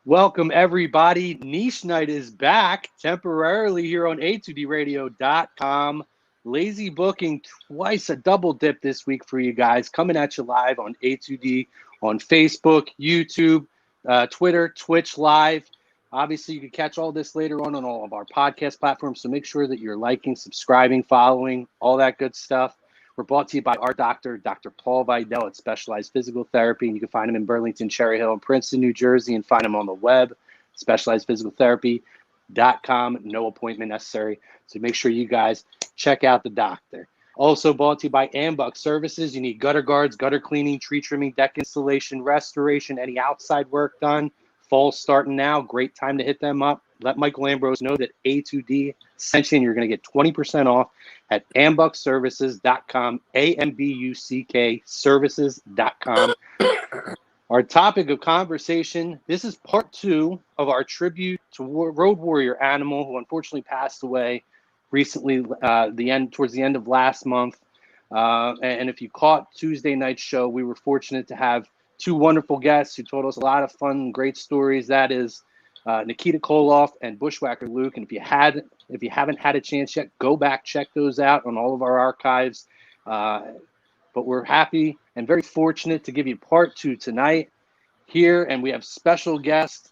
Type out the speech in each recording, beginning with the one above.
Welcome, everybody. Niche Night is back temporarily here on A2DRadio.com. Lazy booking twice, a double dip this week for you guys. Coming at you live on A2D on Facebook, YouTube, Twitter, Twitch Live. Obviously, you can catch all this later on all of our podcast platforms. So make sure that you're liking, subscribing, following, all that good stuff. We're brought to you by our doctor, Dr. Paul Vidal at Specialized Physical Therapy. And you can find him in Burlington, Cherry Hill, and Princeton, New Jersey, and find him on the web, specializedphysicaltherapy.com. No appointment necessary. So make sure you guys check out the doctor. Also brought to you by Ambuck Services. You need gutter guards, gutter cleaning, tree trimming, deck installation, restoration, any outside work done. Fall's starting now. Great time to hit them up. Let Michael Ambrose know that A2D sent you, and you're going to get 20% off at ambuckservices.com, AMBUCK services.com. Our topic of conversation, this is part 2 of our tribute to Road Warrior Animal, who unfortunately passed away recently, towards the end of last month. And if you caught Tuesday night's show, we were fortunate to have 2 wonderful guests who told us a lot of fun, great stories. That is Nikita Koloff and Bushwhacker Luke. And if you haven't had a chance yet, go back, check those out on all of our archives. But we're happy and very fortunate to give you part 2 tonight here. And we have special guest,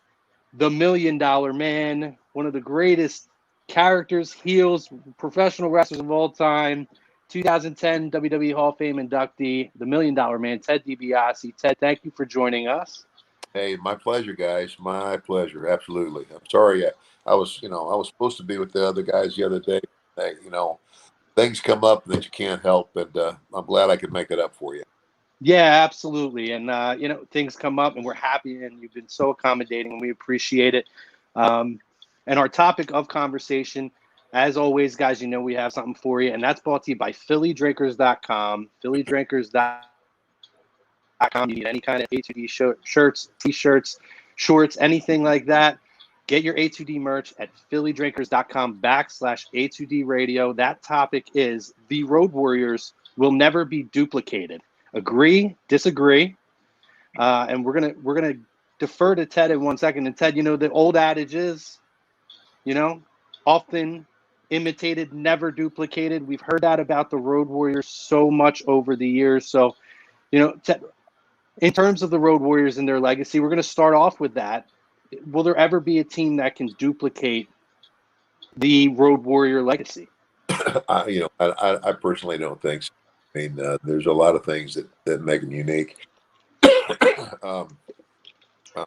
the $1 Million Man, one of the greatest characters, heels, professional wrestlers of all time, 2010 WWE Hall of Fame inductee, the $1 Million Man, Ted DiBiase. Ted, thank you for joining us. Hey, my pleasure, guys. My pleasure. Absolutely. I'm sorry. I was supposed to be with the other guys the other day. Things come up that you can't help, and I'm glad I could make it up for you. Yeah, absolutely. And, things come up, and we're happy, and you've been so accommodating, and we appreciate it. And our topic of conversation, as always, guys, we have something for you, and that's brought to you by PhillyDrinkers.com, PhillyDrinkers.com. You need any kind of A2D shirts, T-shirts, shorts, anything like that. Get your A2D merch at PhillyDrinkers.com/A2D Radio. That topic is the Road Warriors will never be duplicated. Agree, disagree, and we're gonna defer to Ted in 1 second. And Ted, the old adage is, often imitated, never duplicated. We've heard that about the Road Warriors so much over the years. So, Ted, in terms of the Road Warriors and their legacy, we're going to start off with that. Will there ever be a team that can duplicate the Road Warrior legacy? I personally don't think so. I mean, there's a lot of things that make them unique.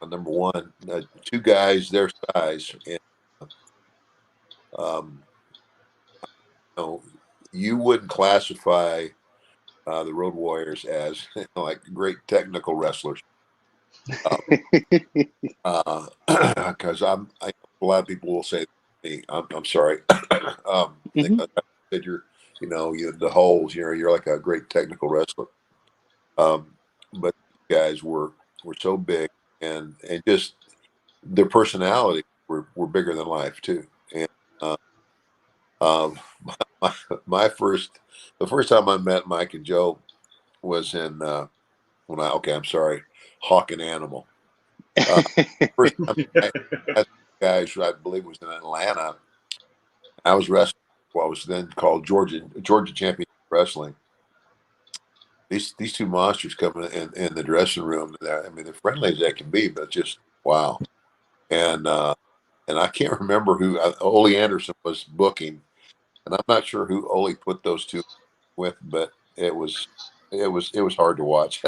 Number one, 2 guys their size, and you wouldn't classify the Road Warriors as like great technical wrestlers. Because a lot of people will say, "Hey, I'm sorry." That you're the holes. You're like a great technical wrestler. But guys were so big, and just their personality were bigger than life too. And the first time I met Mike and Joe was in Hawk and Animal. First time I met guys, I believe was in Atlanta. I was wrestling what was then called Georgia Championship Wrestling. These 2 monsters coming in the dressing room. I mean, they're friendly as they can be, but just wow. And I can't remember who Ole Anderson was booking, and I'm not sure who Ole put those 2 with, but it was hard to watch.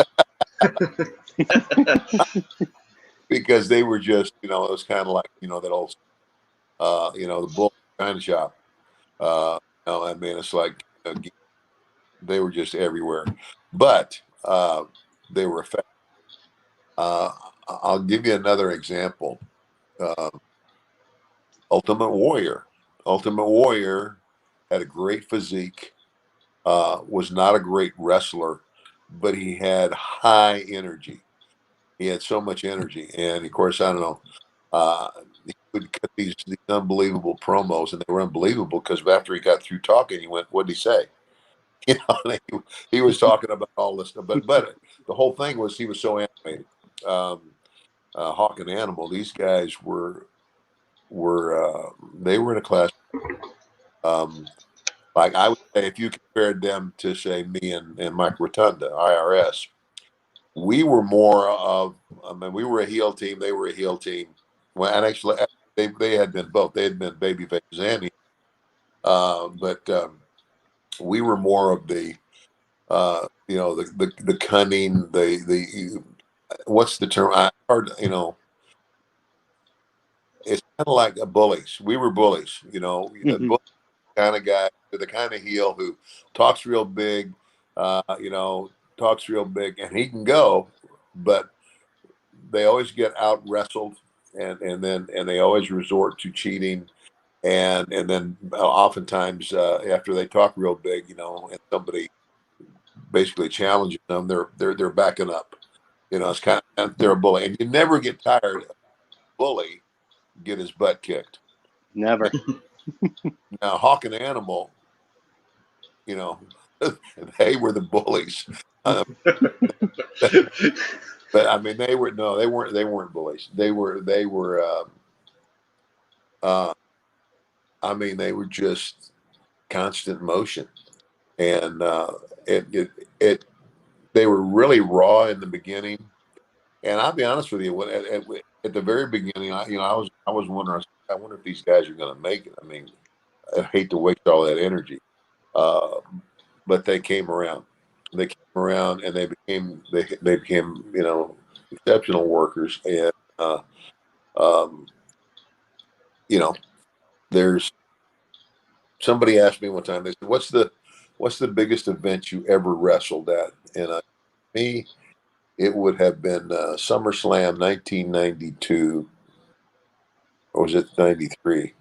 Because they were just, it was kind of like, that old, the bull kind of shop. I mean, it's like they were just everywhere, but they were effective. I'll give you another example. Ultimate Warrior had a great physique, was not a great wrestler, but he had high energy. He had so much energy, and of course, I don't know. He would cut these unbelievable promos, and they were unbelievable because after he got through talking, he went, "What did he say?" He was talking about all this stuff, but the whole thing was he was so animated. Hawk and Animal, these guys were they were in a class. Like I would say, if you compared them to say me and Mike Rotunda, IRS, we were more of. I mean, we were a heel team. They were a heel team. Well, and actually, they had been both. They had been baby faces and heel. But we were more of the the cunning, the what's the term? I hard, it's kind of like a bullies. We were bullies, Mhm. kind of guy, the kind of heel who talks real big, talks real big, and he can go, but they always get out wrestled, and they always resort to cheating, and then oftentimes after they talk real big, and somebody basically challenges them, they're backing up. It's kind of they're a bully, and you never get tired of a bully get his butt kicked. Never. Now, Hawk and Animal, they were the bullies. But I mean, they weren't bullies. I mean, they were just constant motion, and it, it, it, they were really raw in the beginning. And I'll be honest with you, at the very beginning, I was wondering, I wonder if these guys are going to make it. I mean, I hate to waste all that energy, uh, but they came around. They came around, and they became exceptional workers. And um, you know, there's somebody asked me one time. They said, "What's the biggest event you ever wrestled at?" And me, it would have been SummerSlam 1992, or was it 93?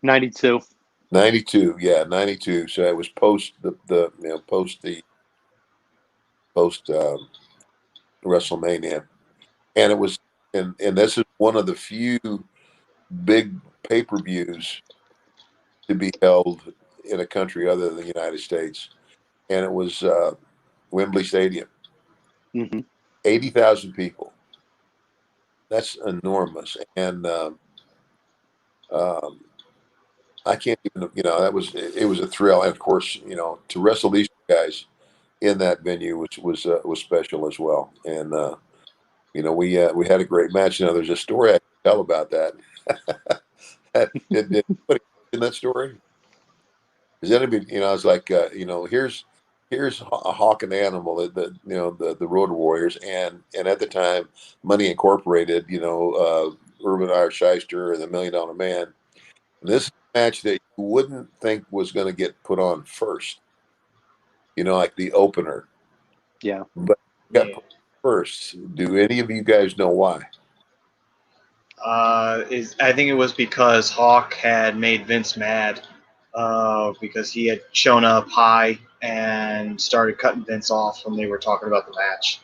92. 92, yeah, 92. So it was post post WrestleMania, and it was and this is one of the few big pay-per-views to be held in a country other than the United States, and it was Wembley Stadium, Hmm. 80,000 people. That's enormous, and um, I can't even it was a thrill, and of course to wrestle these guys in that venue, which was special as well, and we had a great match. There's a story I can tell about that. Did anybody in that story? Is anybody? I was like, here's a Hawk and Animal, the Road Warriors, and at the time, Money Incorporated, Urban Irish Shyster and the $1 Million Man. And this is a match that you wouldn't think was going to get put on first, like the opener, Yeah. but it got put on first. Do any of you guys know why? I think it was because Hawk had made Vince mad because he had shown up high and started cutting Vince off when they were talking about the match.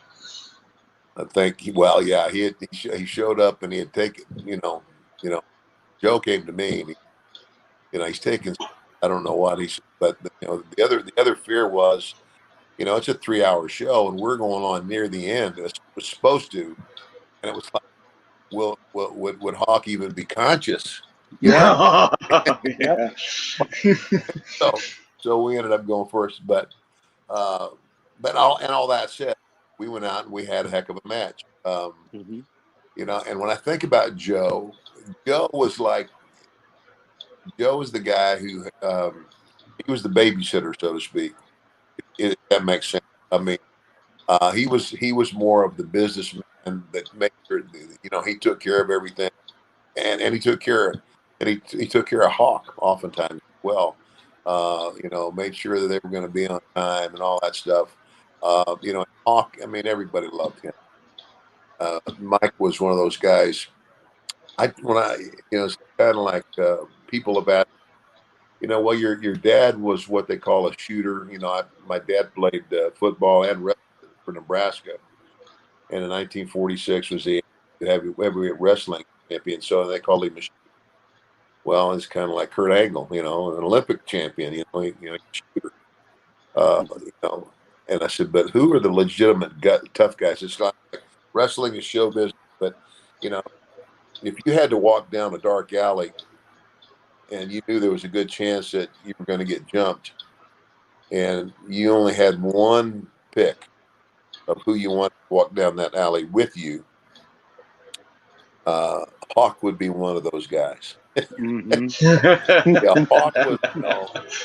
I think, well, yeah, he showed up and he had taken, Joe came to me and he's taking, I don't know what he's, but the other fear was, it's a 3-hour show and we're going on near the end. It was supposed to, and it was like, would Hawk even be conscious? Yeah. Yeah. So we ended up going first, uh, all that said, we went out and we had a heck of a match. Hmm. And when I think about Joe was like, Joe was the guy who he was the babysitter, so to speak. If that makes sense. I mean, he was more of the businessman that made sure, he took care of everything, and he took care of, and he took care of Hawk oftentimes as well. Made sure that they were going to be on time and all that stuff. Hawk. I mean, everybody loved him. Mike was one of those guys. It's kind of like people have asked. Well, your dad was what they call a shooter. My dad played football and wrestled for Nebraska, and in 1946 was the heavyweight wrestling champion. So they called him a shooter. Well, it's kind of like Kurt Angle, an Olympic champion. Shooter. Uh, you know, and I said, but who are the legitimate tough guys? It's like wrestling is show business, but you know, if you had to walk down a dark alley and you knew there was a good chance that you were going to get jumped, and you only had one pick of who you want to walk down that alley with you, Hawk would be one of those guys. Mm-hmm. Yeah,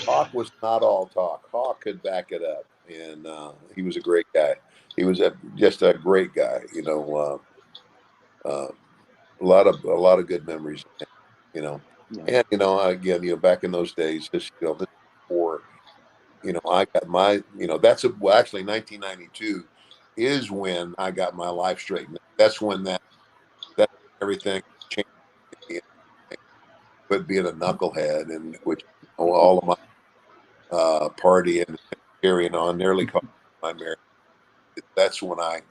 Hawk was not all talk. Hawk could back it up, and he was a great guy. He was just a great guy. A lot of good memories. You know, Yeah. and again, back in those days, just this before, I got my, well, actually 1992 is when I got my life straightened. That's when that everything changed. But being a knucklehead, and which all of my partying and carrying on nearly cost my marriage. That's when I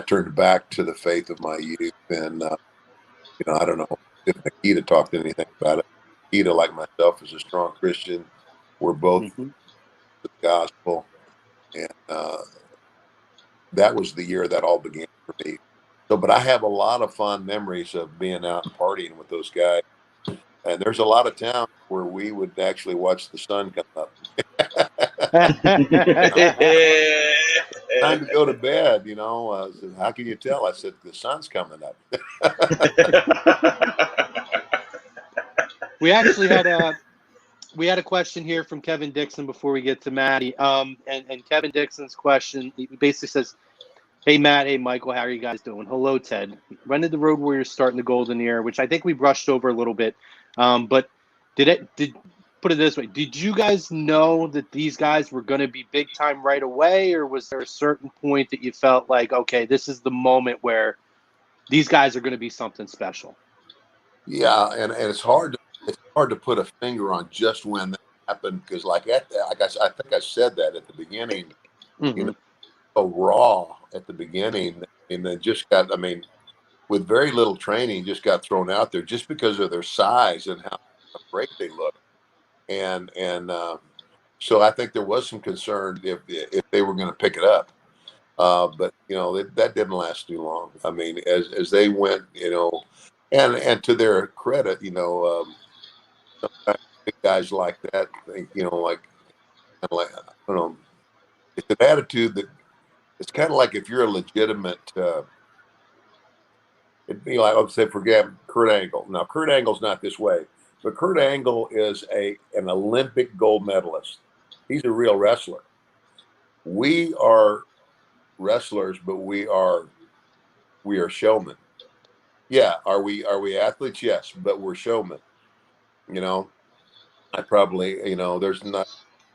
turned back to the faith of my youth, and I don't know if Nikita talked anything about it. Nikita, like myself, is a strong Christian. We're both Mm-hmm. the gospel, and that was the year that all began for me. So, but I have a lot of fond memories of being out and partying with those guys. And there's a lot of towns where we would actually watch the sun come up. Time to go to bed, I said, how can you tell? I said, the sun's coming up. We actually had a question here from Kevin Dixon before we get to Maddie. And Kevin Dixon's question, he basically says, "Hey Matt, hey Michael, how are you guys doing? Hello Ted. When did the Road Warriors start in the golden era?" Which I think we brushed over a little bit. But did put it this way? Did you guys know that these guys were going to be big time right away, or was there a certain point that you felt like, okay, this is the moment where these guys are going to be something special? Yeah, and it's hard to put a finger on just when that happened, because I think I said that at the beginning, Mm-hmm. so raw at the beginning, and then just got, I mean, with very little training, just got thrown out there just because of their size and how great they look. And so I think there was some concern if they were going to pick it up. But that didn't last too long. I mean, as they went, and to their credit, sometimes big guys like that think, like I don't know, it's an attitude that it's kind of like if you're a legitimate. It'd be like, let's say, forget Kurt Angle. Now, Kurt Angle's not this way, but Kurt Angle is an Olympic gold medalist. He's a real wrestler. We are wrestlers, but we are showmen. Yeah, are we athletes? Yes, but we're showmen. You know, I probably, there's not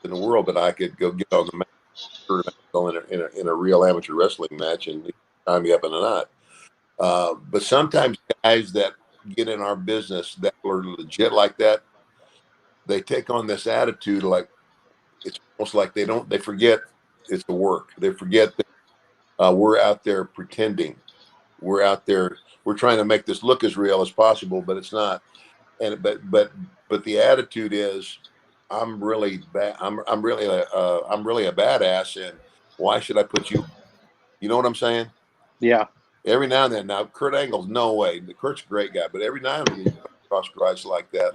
in the world that I could go get on the mat in a real amateur wrestling match and tie me up in a knot. But sometimes guys that get in our business that are legit like that, they take on this attitude like it's almost like they forget it's the work. They forget that we're out there pretending. We're out there. We're trying to make this look as real as possible, but it's not. And but the attitude is, I'm really bad. I'm really a badass, and why should I put you? You know what I'm saying? Yeah. Every now and then. Now, Kurt Angle's no way. Kurt's a great guy, but every now and then you come across guys like that,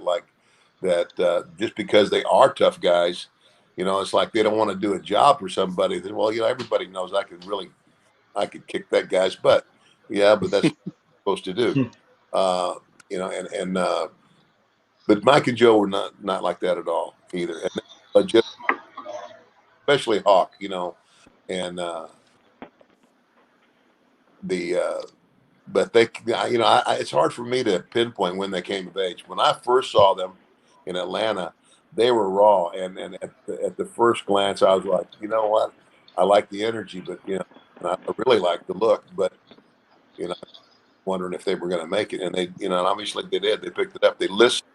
just because they are tough guys, it's like they don't want to do a job for somebody. Then, well, everybody knows I could kick that guy's butt. Yeah, but that's what I'm supposed to do. But Mike and Joe were not like that at all either. And legit, especially Hawk, and but they, it's hard for me to pinpoint when they came of age. When I first saw them in Atlanta, they were raw, and at the first glance, I was like, you know what, I like the energy, but and I really like the look, but wondering if they were going to make it, and they, and obviously they did. They picked it up. They listened.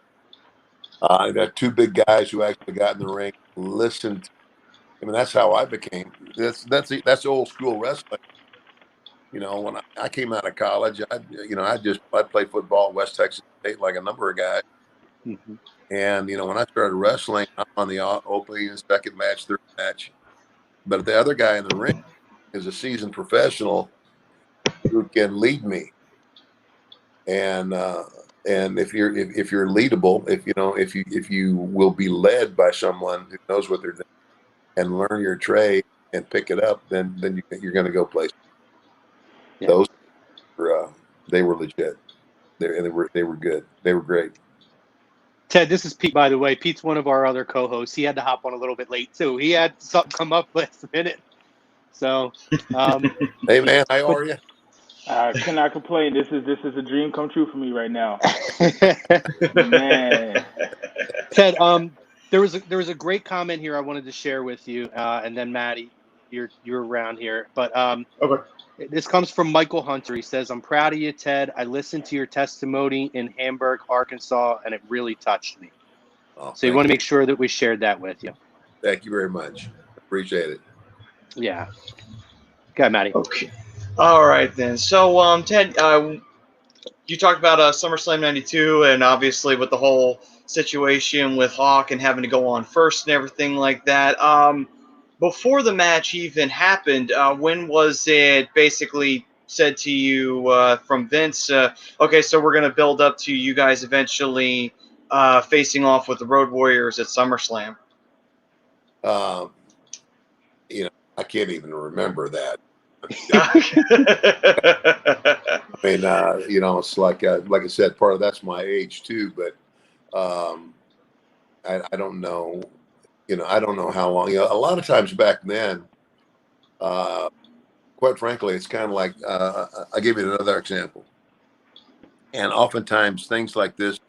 There two big guys who actually got in the ring, listened. I mean, that's how I became. That's old school wrestling. When I came out of college, I played football at West Texas State like a number of guys. Mm-hmm. And, when I started wrestling, I'm on the opening, second match, third match. But the other guy in the ring is a seasoned professional who can lead me. and if you're leadable, if you will be led by someone who knows what they're doing and learn your trade and pick it up, then you're going to go places. Yeah. Those were, they were legit. They were good. They were great. Ted, this is Pete, by the way. Pete's one of our other co-hosts. He had to hop on a little bit late too. He had something come up last minute. So, hey man, how are you? I cannot complain. This is a dream come true for me right now. Man. Ted, there was a great comment here I wanted to share with you, and then Maddie, you're around here, but Okay. this comes from Michael Hunter. He says, "I'm proud of you, Ted. I listened to your testimony in Hamburg, Arkansas, and it really touched me." Oh, So you want to make sure that we shared that with you. Thank you very much. Appreciate it. Yeah. Okay, Maddie. Okay. All right then. So, Ted, you talked about SummerSlam '92, and obviously with the whole situation with Hawk and having to go on first and everything like that. Before the match even happened, when was it basically said to you from Vince? Okay, so we're going to build up to you guys eventually facing off with the Road Warriors at SummerSlam. I can't even remember that. I mean, it's like I said, part of that's my age too, but I don't know. I don't know how long. A lot of times back then, quite frankly, it's kind of like I'll give you another example. And oftentimes things like this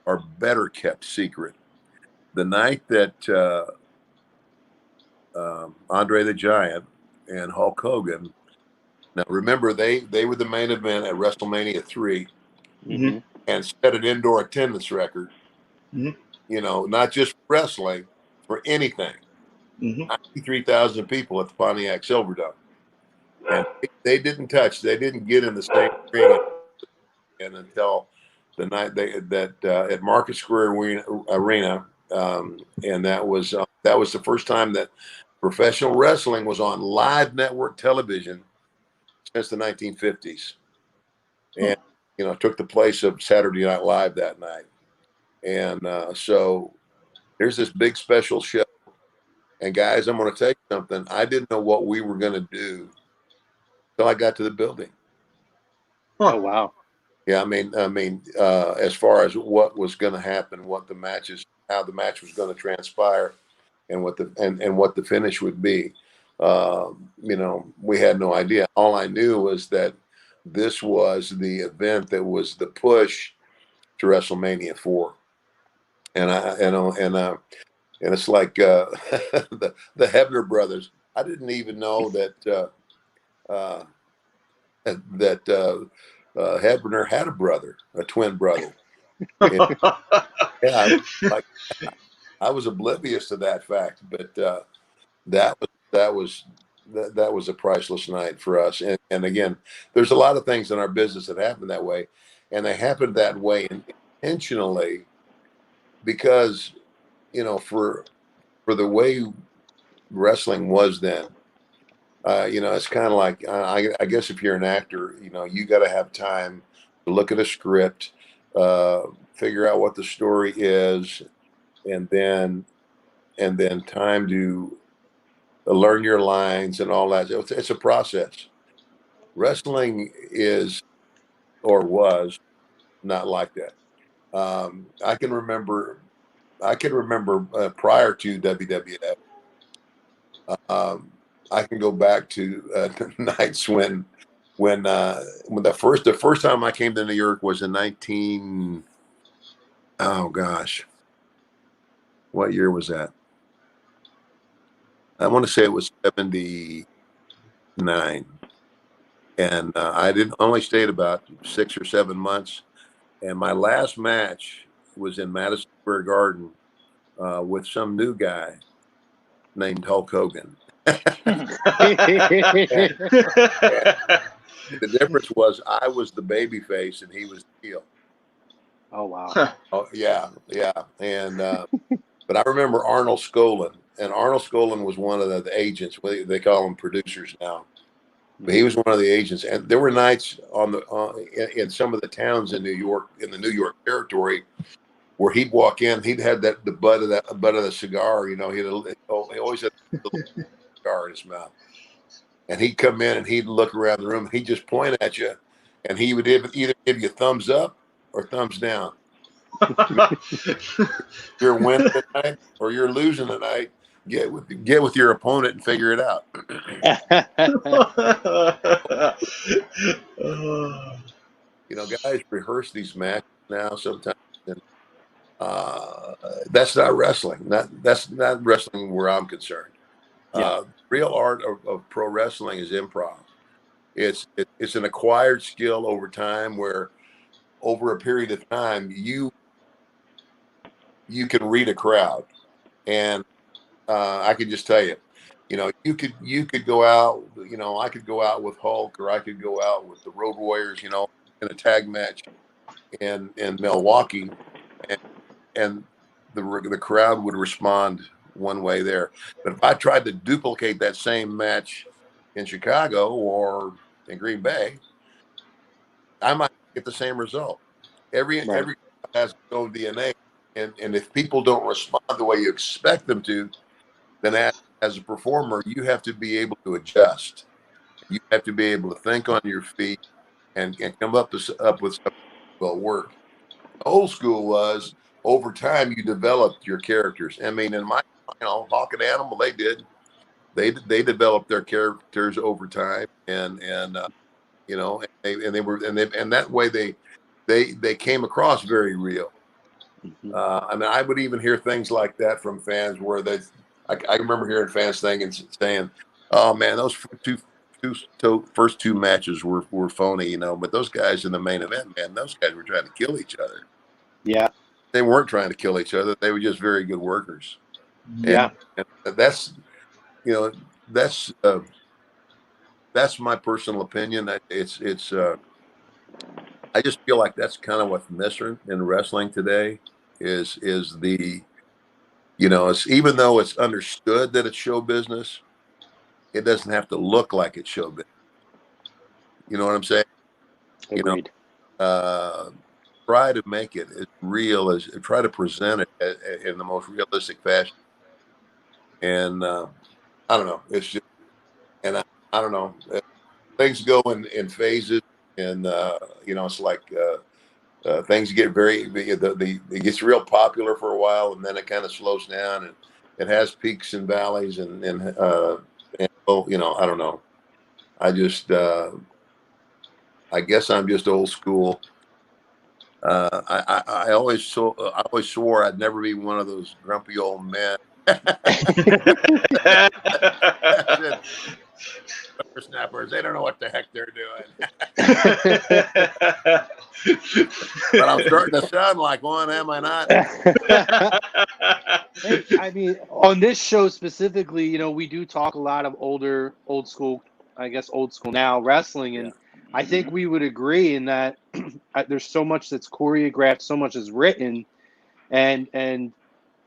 are better kept secret. The night that Andre the Giant and Hulk Hogan. Now, remember, they were the main event at WrestleMania 3 Mm-hmm. and set an indoor attendance record, not just for wrestling, for anything. 93,000 people at the Pontiac Silverdome. And they didn't get in the same ring and until the night at Market Square Arena. And that was the first time that professional wrestling was on live network television since the 1950s, and took the place of Saturday Night Live that night. And so there's this big special show. And guys, I'm going to tell you something. I didn't know what we were going to do until I got to the building. Oh wow! Yeah, I mean, as far as what was going to happen, how the match was going to transpire, and what the finish would be. We had no idea. All I knew was that this was the event that was the push to WrestleMania 4, and it's like the Hebner brothers. I didn't even know that Hebner had a brother, a twin brother. Yeah, I was oblivious to that fact, but that was a priceless night for us. And again, there's a lot of things in our business that happen that way, and they happened that way intentionally because, for the way wrestling was then, it's kind of like, I guess if you're an actor, you got to have time to look at a script, figure out what the story is, and then time to learn your lines and all that. It's a process. Wrestling is or was not like that. I can remember prior to WWF. I can go back to nights when the first time I came to New York was in oh gosh, what year was that? I want to say it was 79, and I only stayed about 6 or 7 months, and my last match was in Madison Square Garden with some new guy named Hulk Hogan. And the difference was I was the baby face and he was the heel. Oh wow! Oh yeah, and but I remember Arnold Skolin, and Arnold Skolin was one of the agents. They call them producers now. But he was one of the agents, and there were nights in some of the towns in New York, in the New York territory, where he'd walk in, he'd had the butt of the cigar, you know, he always had a little cigar in his mouth, and he'd come in and he'd look around the room, and he'd just point at you, and he would either give you thumbs up or thumbs down. You're winning tonight or you're losing tonight. Get with your opponent and figure it out. You know, guys rehearse these matches now sometimes, and that's not wrestling. That's not wrestling where I'm concerned. Real art of pro wrestling is improv. It's an acquired skill over time, where over a period of time you can read a crowd, and I can just tell you, you know, you could go out, you know, I could go out with Hulk, or I could go out with the Road Warriors, you know, in a tag match in Milwaukee, and the crowd would respond one way there. But if I tried to duplicate that same match in Chicago or in Green Bay, I might get the same result. Every has its own DNA, and if people don't respond the way you expect them to, then as a performer, you have to be able to adjust. You have to be able to think on your feet and come up with something that will work. Old school was, over time you developed your characters. I mean, in my, you know, Hawk and Animal, they did. They developed their characters over time, and you know, and that way they came across very real. I mean, I would even hear things like that from fans where I remember hearing fans saying, "Oh man, those first two matches were phony," you know. But those guys in the main event, man, those guys were trying to kill each other. Yeah, they weren't trying to kill each other; they were just very good workers. Yeah, and that's, you know, that's my personal opinion. It's I just feel like that's kind of what's missing in wrestling today. Is the, you know, it's, even though it's understood that it's show business, it doesn't have to look like it's show business. You know what I'm saying? agreed. You know, try to make it as real as, try to present it in the most realistic fashion. And I don't know. It's just, and I don't know. Things go in phases, and you know, it's like things get it gets real popular for a while, and then it kind of slows down, and it has peaks and valleys, and well, you know, I don't know. I just I guess I'm just old school. I always swore I'd never be one of those grumpy old men. Snappers, they don't know what the heck they're doing. But I'm starting to sound like one, am I not? I mean, on this show specifically, you know, we do talk a lot of old school, I guess old school now wrestling, and I think we would agree in that there's so much that's choreographed, so much is written, and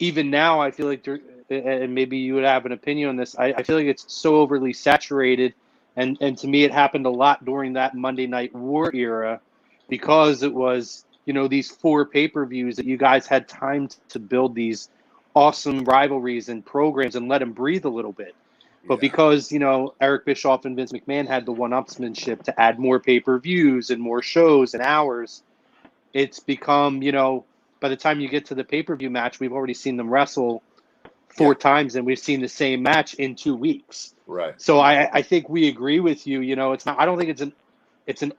even now I feel like and maybe you would have an opinion on this. I feel like it's so overly saturated, and to me it happened a lot during that Monday Night War era, because it was, you know, these 4 pay-per-views that you guys had time to build these awesome rivalries and programs and let them breathe a little bit. But because, you know, Eric Bischoff and Vince McMahon had the one-upsmanship to add more pay-per-views and more shows and hours, it's become, you know, by the time you get to the pay-per-view match, we've already seen them wrestle 4 times, and we've seen the same match in 2 weeks. Right. So I think we agree with you. You know, it's not. I don't think it's an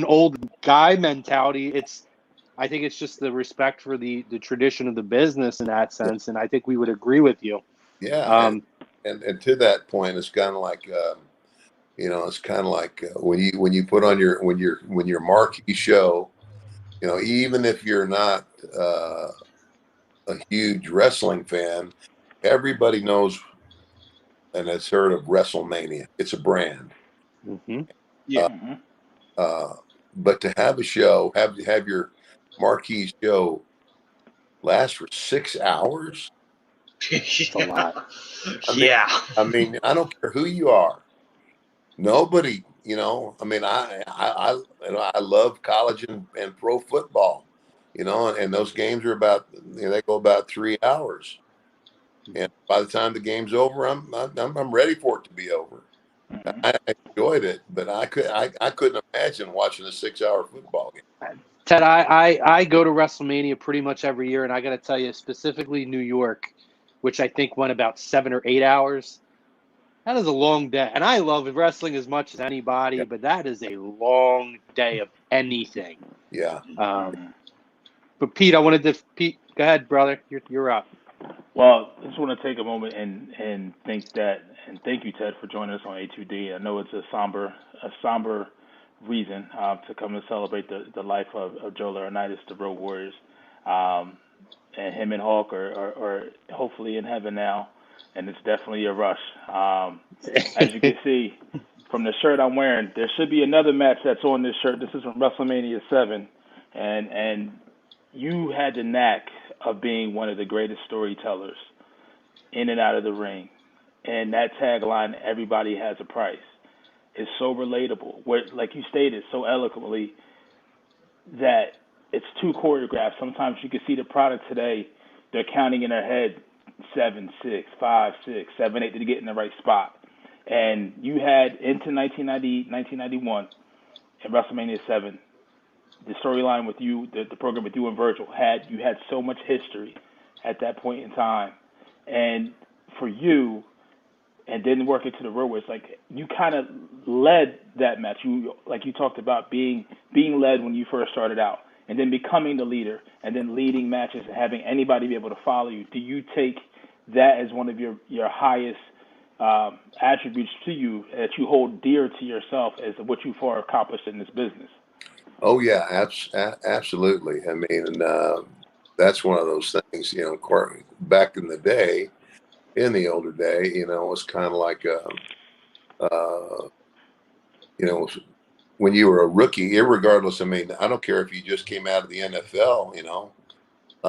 old guy mentality. I think it's just the respect for the tradition of the business in that sense, and I think we would agree with you. Yeah. And to that point, it's kind of like, you know, it's kind of like when you put on your marquee show, you know, even if you're not a huge wrestling fan, everybody knows and has heard of WrestleMania. It's a brand. Mm-hmm. Yeah. But to have a show, have your marquee show last for 6 hours. It's a lot. I mean, I mean, I don't care who you are. Nobody, I mean, I love college and pro football, and those games are about, they go about 3 hours. And by the time the game's over, I'm ready for it to be over. Mhm. I enjoyed it, but I couldn't imagine watching a 6-hour football game. Ted, I go to WrestleMania pretty much every year, and I got to tell you, specifically New York, which I think went about 7 or 8 hours. That is a long day, and I love wrestling as much as anybody, Yeah. but that is a long day of anything. Yeah. But Pete, Pete, go ahead, brother. You're up. Well, I just want to take a moment and thank you, Ted, for joining us on A2D. I know it's a somber reason to come and celebrate the life of Joe Laurinaitis, the Road Warriors, and him and Hawk are hopefully in heaven now, and it's definitely a rush. As you can see from the shirt I'm wearing, there should be another match that's on this shirt. This is from WrestleMania 7, and you had the knack of being one of the greatest storytellers in and out of the ring. And that tagline, everybody has a price, is so relatable. Where, like you stated so eloquently, that it's too choreographed. Sometimes you can see the product today, they're counting in their head 7, 6, 5, 6, 7, 8 to get in the right spot. And you had into 1991 and WrestleMania 7, the storyline with you, the program with you and Virgil had so much history at that point in time, and for you, and then work into the Road Warriors, like you kind of led that match. You talked about being led when you first started out, and then becoming the leader, and then leading matches and having anybody be able to follow you. Do you take that as one of your highest attributes to you that you hold dear to yourself as what you've far accomplished in this business? Oh yeah, absolutely. I mean, that's one of those things. Back in the day, in the older day, it was kind of like, when you were a rookie, irregardless. I mean, I don't care if you just came out of the NFL.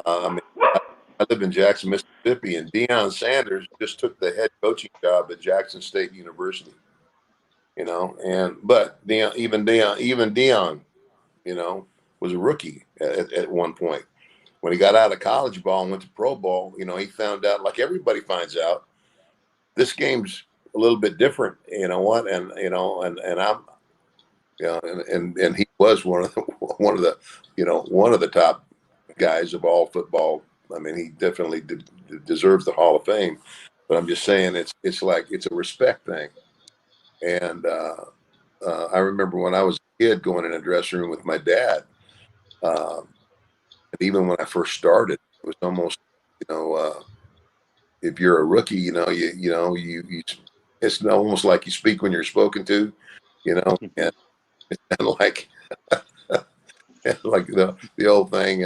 I mean, I live in Jackson, Mississippi, and Deion Sanders just took the head coaching job at Jackson State University. But Deion, was a rookie at one point. When he got out of college ball and went to pro ball, he found out, like everybody finds out, this game's a little bit different. You know what? And I'm, and he was one of the top guys of all football. I mean, he definitely deserves the Hall of Fame. But I'm just saying, it's like it's a respect thing. And I remember when I was a kid going in a dressing room with my dad. And even when I first started, it was almost, if you're a rookie, you it's almost like you speak when you're spoken to, and it's kind of like like the old thing,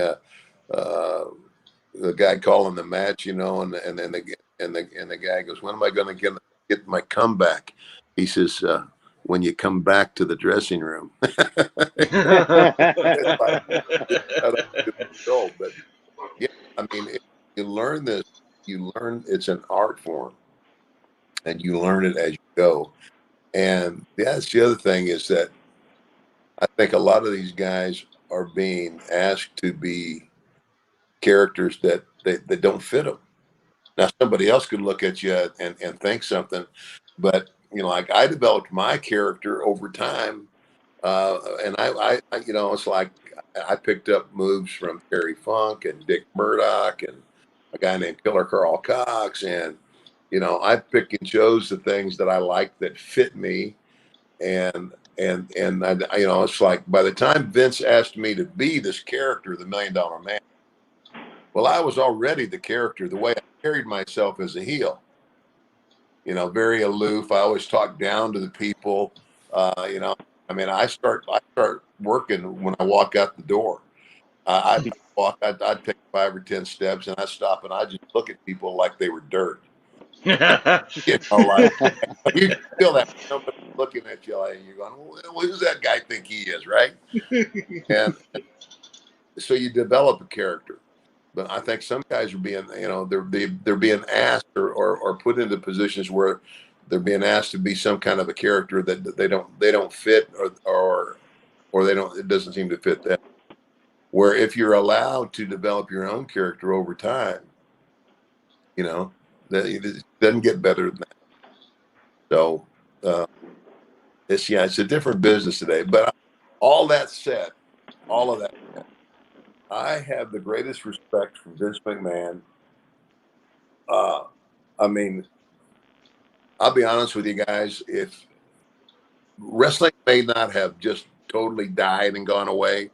the guy calling the match, and then the guy goes, "When am I going to get my comeback?" He says, "When you come back to the dressing room." It's like, but yeah, I mean, if you learn this, you learn it's an art form, and you learn it as you go. And that's the other thing, is that I think a lot of these guys are being asked to be characters that don't fit them. Now, somebody else could look at you and think something, but like I developed my character over time, and I it's like I picked up moves from Terry Funk and Dick Murdoch and a guy named Killer Carl Cox, and I pick and chose the things that I like that fit me, and I, it's like by the time Vince asked me to be this character, the $1 Million Man, well, I was already the character. The way I carried myself as a heel, very aloof. I always talk down to the people. I mean, I start working when I walk out the door. I'd walk. I'd take 5 or 10 steps, and I'd stop, and I'd just look at people like they were dirt. Like you feel that somebody looking at you, and you're going, "Well, who's that guy think he is?" Right? And so you develop a character. But I think some guys are being, they're being asked or put into positions where they're being asked to be some kind of a character that they don't fit, or they don't, it doesn't seem to fit them. Where if you're allowed to develop your own character over time, you know, that it doesn't get better than that. So it's a different business today. But all that said, all of that said, I have the greatest respect for Vince McMahon. I mean, I'll be honest with you guys, if wrestling may not have just totally died and gone away,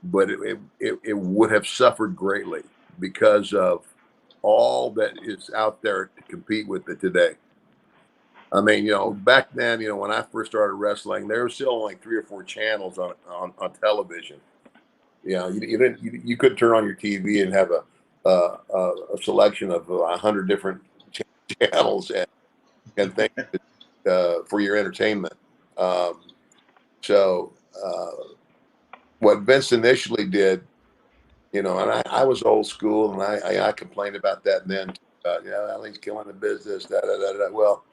but it would have suffered greatly because of all that is out there to compete with it today. I mean, back then, when I first started wrestling, there were still only 3 or 4 channels on television. You couldn't turn on your TV and have a selection of 100 different channels and things for your entertainment. So what Vince initially did, and I was old school, and I complained about that then. He's killing the business. Well,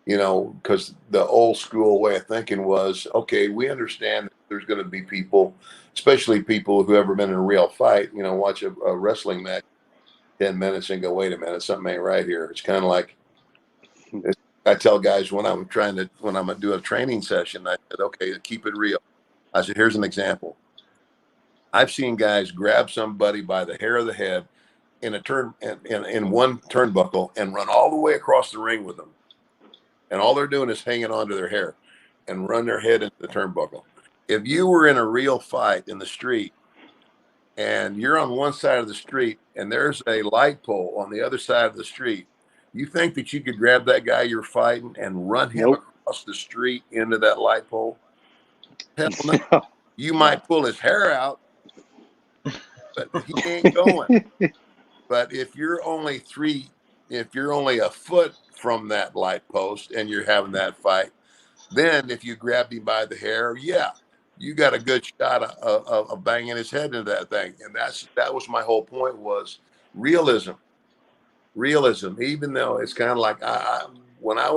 because the old school way of thinking was, okay, we understand that there's going to be people, especially people who ever been in a real fight, watch a wrestling match 10 minutes and go, wait a minute, something ain't right here. It's kind of like, I tell guys when I'm going to do a training session, I said, okay, keep it real. I said, here's an example. I've seen guys grab somebody by the hair of the head in one turnbuckle and run all the way across the ring with them. And all they're doing is hanging onto their hair and run their head into the turnbuckle. If you were in a real fight in the street and you're on one side of the street and there's a light pole on the other side of the street, you think that you could grab that guy you're fighting and run him across the street into that light pole? Hell no. You might pull his hair out, but he ain't going. But if you're only a foot from that light post and you're having that fight, then if you grabbed him by the hair, you got a good shot of banging his head into that thing. And that was my whole point, was realism. Even though it's kind of like when I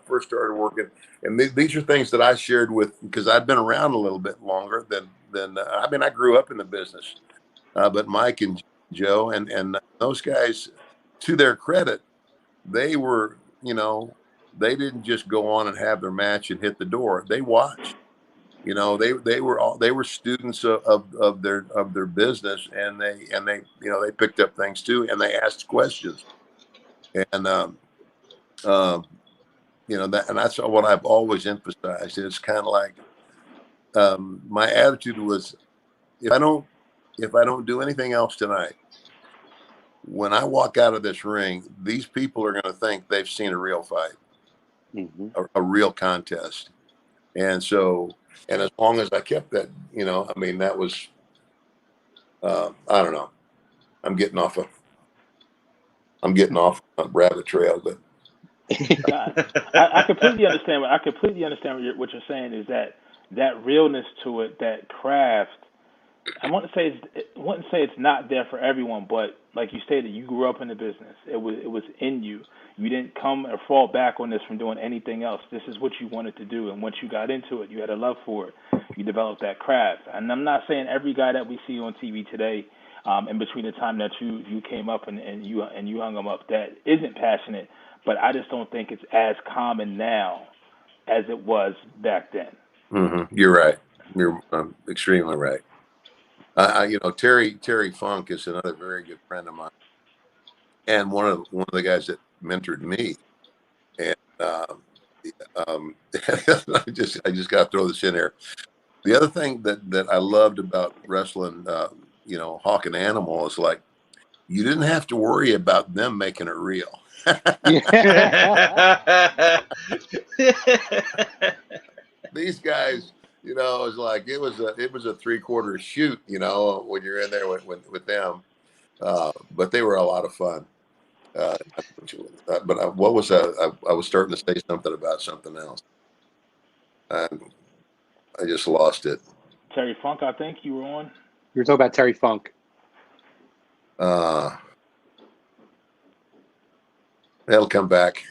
first started working, and these are things that I shared with, because I've been around a little bit longer than I grew up in the business, but Mike and Joe and those guys, to their credit, they were, they didn't just go on and have their match and hit the door. They watched. They were students of their business, and they picked up things too, and they asked questions, and that's what I've always emphasized. It's kind of like my attitude was, if I don't do anything else tonight, when I walk out of this ring, these people are going to think they've seen a real fight, a real contest. And so, and as long as I kept that, that was, I don't know, I'm getting off a rabbit trail, but I completely understand. What you're saying is that realness to it, that craft. I wouldn't say it's not there for everyone, but like you stated, you grew up in the business. It was in you. You didn't come or fall back on this from doing anything else. This is what you wanted to do, and once you got into it, you had a love for it. You developed that craft. And I'm not saying every guy that we see on TV today, in between the time that you came up and you hung them up, that isn't passionate. But I just don't think it's as common now as it was back then. Mm-hmm. You're right. You're extremely right. Terry Funk is another very good friend of mine, and one of the guys that mentored me. And I just got to throw this in here. The other thing that I loved about wrestling, Hawk and Animal, is like, you didn't have to worry about them making it real. These guys, it was like it was a 3/4 shoot, when you're in there with them. But they were a lot of fun. But what was that? I was starting to say something about something else. I just lost it. Terry Funk, I think you were on. You were talking about Terry Funk. That'll come back.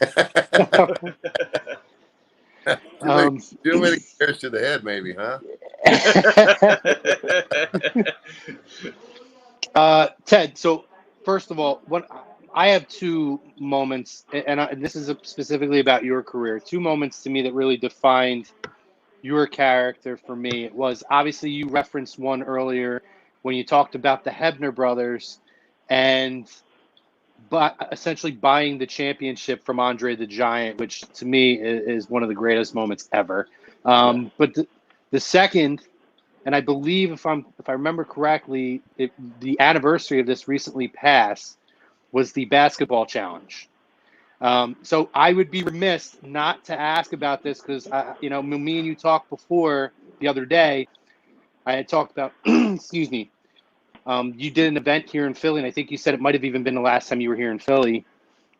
Too many years to the head, maybe, huh? Ted, so first of all, I have two moments, and this is specifically about your career. Two moments to me that really defined your character for me. It was obviously you referenced one earlier when you talked about the Hebner brothers and essentially buying the championship from Andre the Giant, which to me is one of the greatest moments ever. But the second, and I believe if I remember correctly, the anniversary of this recently passed, was the basketball challenge. So I would be remiss not to ask about this because me and you talked before the other day. I had talked about, excuse me. You did an event here in Philly, and I think you said it might have even been the last time you were here in Philly,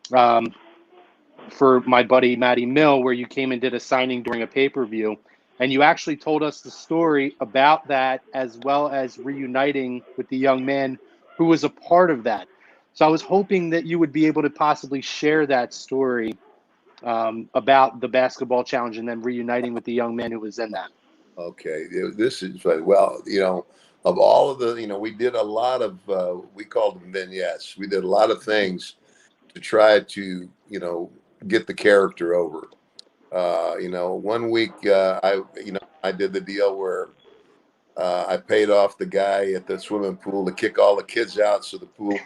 for my buddy Matty Mill, where you came and did a signing during a pay-per-view. And you actually told us the story about that, as well as reuniting with the young man who was a part of that. So I was hoping that you would be able to possibly share that story about the basketball challenge and then reuniting with the young man who was in that. Okay, this is funny. Well, of all of the, we did a lot of, we called them vignettes. We did a lot of things to try to, get the character over. 1 week, I did the deal where I paid off the guy at the swimming pool to kick all the kids out, so the pool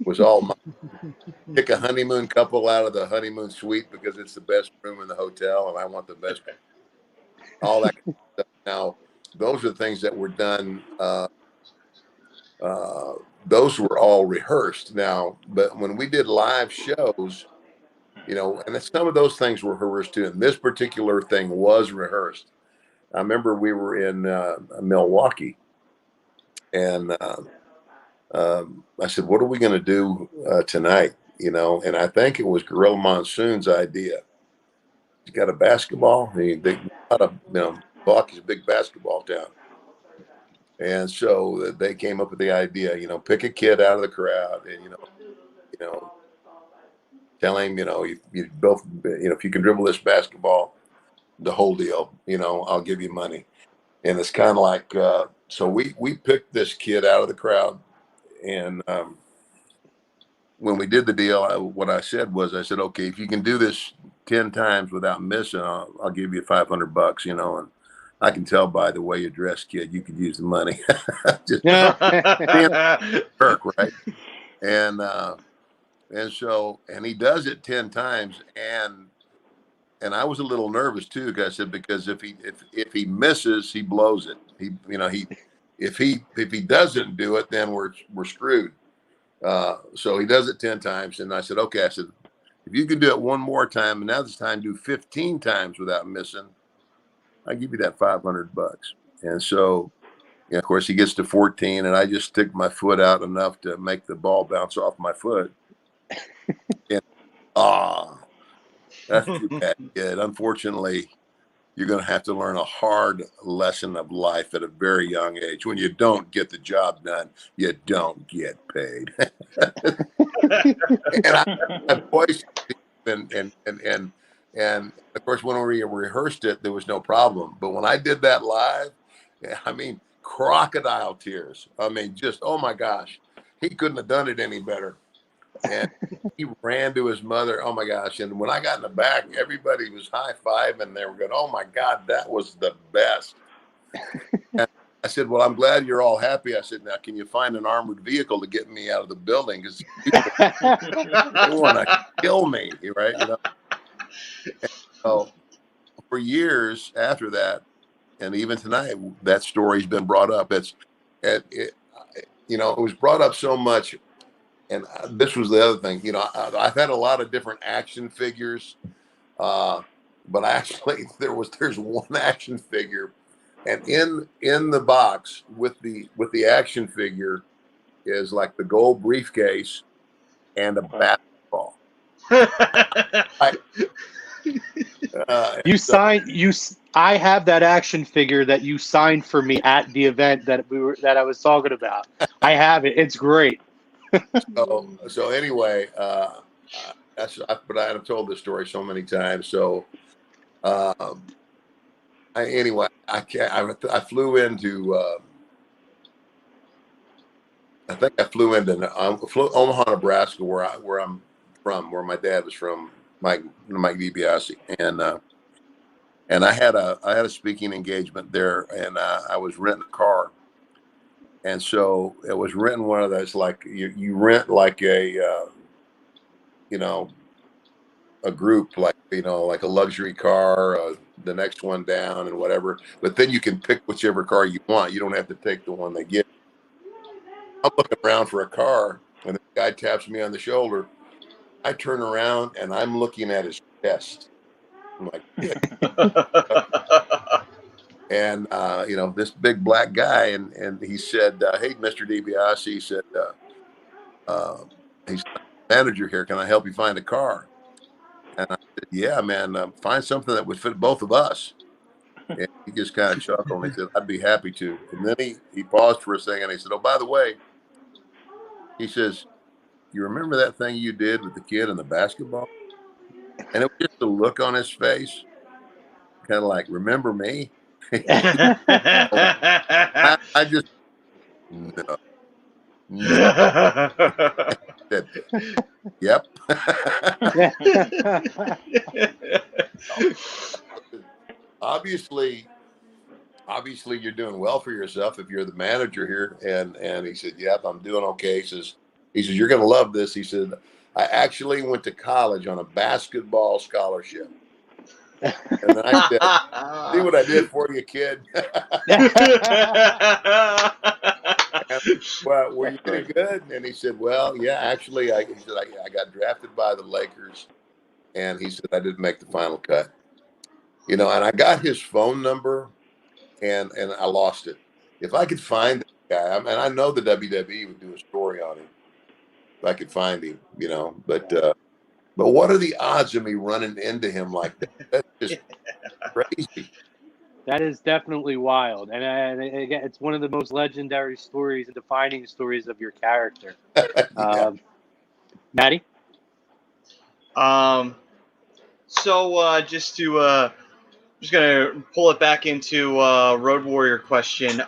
was all mine. Pick a honeymoon couple out of the honeymoon suite because it's the best room in the hotel, and I want the best. All that kind of stuff. Now, those are things that were done. Those were all rehearsed. Now, but when we did live shows, and some of those things were rehearsed too. And this particular thing was rehearsed. I remember we were in Milwaukee, and I said, "What are we going to do tonight?" And I think it was Gorilla Monsoon's idea. He's got a basketball. Milwaukee's a big basketball town, and so they came up with the idea. Pick a kid out of the crowd, and tell him, you both, if you can dribble this basketball, the whole deal, I'll give you money. And it's kind of like, so we picked this kid out of the crowd. And when we did the deal, what I said, okay, if you can do this 10 times without missing, I'll give you $500, and I can tell by the way you dress, kid, you could use the money. Just work, right? And he does it 10 times, and I was a little nervous too, because if he misses, he blows it. If he doesn't do it, then we're screwed. So he does it 10 times, and I said, okay. I said, if you can do it one more time, and now this time do 15 times without missing, I'll give you that $500. And so, of course, he gets to 14, and I just stick my foot out enough to make the ball bounce off my foot. And that's too bad, kid. Unfortunately, you're going to have to learn a hard lesson of life at a very young age. When you don't get the job done, you don't get paid. And I voiced it, and of course, when we rehearsed it, there was no problem. But when I did that live, crocodile tears. Just, oh my gosh, he couldn't have done it any better. And he ran to his mother. Oh my gosh. And when I got in the back, everybody was high-fiving, and they were going, oh my God, that was the best. And I said, well, I'm glad you're all happy. I said, now, can you find an armored vehicle to get me out of the building? Because they want to kill me, right? And so for years after that, and even tonight, that story's been brought up. It was brought up so much. And this was the other thing, I've had a lot of different action figures, but actually there's one action figure, and in the box with the action figure is like the gold briefcase and a basketball. I have that action figure that you signed for me at the event that I was talking about. I have it. It's great. So anyway, but I've told this story so many times. So, anyway, I flew into. I think I flew into Omaha, Nebraska, where I'm from, where my dad was from, Mike DiBiase, and I had a speaking engagement there, and I was renting a car, and so it was renting one of those, like you rent like a you know, a group, like, like a luxury car, the next one down and whatever, but then you can pick whichever car you want. You don't have to take the one they give. I'm looking around for a car, and the guy taps me on the shoulder. I turn around and I'm looking at his chest. I'm like, yeah. And this big black guy, and he said, "Hey, Mr. DiBiase," he said, "He's manager here. Can I help you find a car?" And I said, "Yeah, man, find something that would fit both of us." And he just kind of chuckled and he said, "I'd be happy to." And then he paused for a second and he said, "Oh, by the way," he says, "you remember that thing you did with the kid in the basketball?" And it was just a look on his face, kind of like, "Remember me?" I just, no. Said, "Yep." Obviously you're doing well for yourself if you're the manager here. And he said, "Yep, I'm doing okay." He says, "You're going to love this." He said, "I actually went to college on a basketball scholarship." And then I said, "See what I did for you, kid?" And, "Well, were you pretty good?" And he said, "Well, yeah, actually, I got drafted by the Lakers." And he said, "I didn't make the final cut." And I got his phone number, and I lost it. If I could find that guy, and I know the WWE would do a story on him if I could find him, but what are the odds of me running into him like that? That's just crazy. That is definitely wild, and again, it's one of the most legendary stories and defining stories of your character. Yeah. Maddie? So just gonna pull it back into Road Warrior question.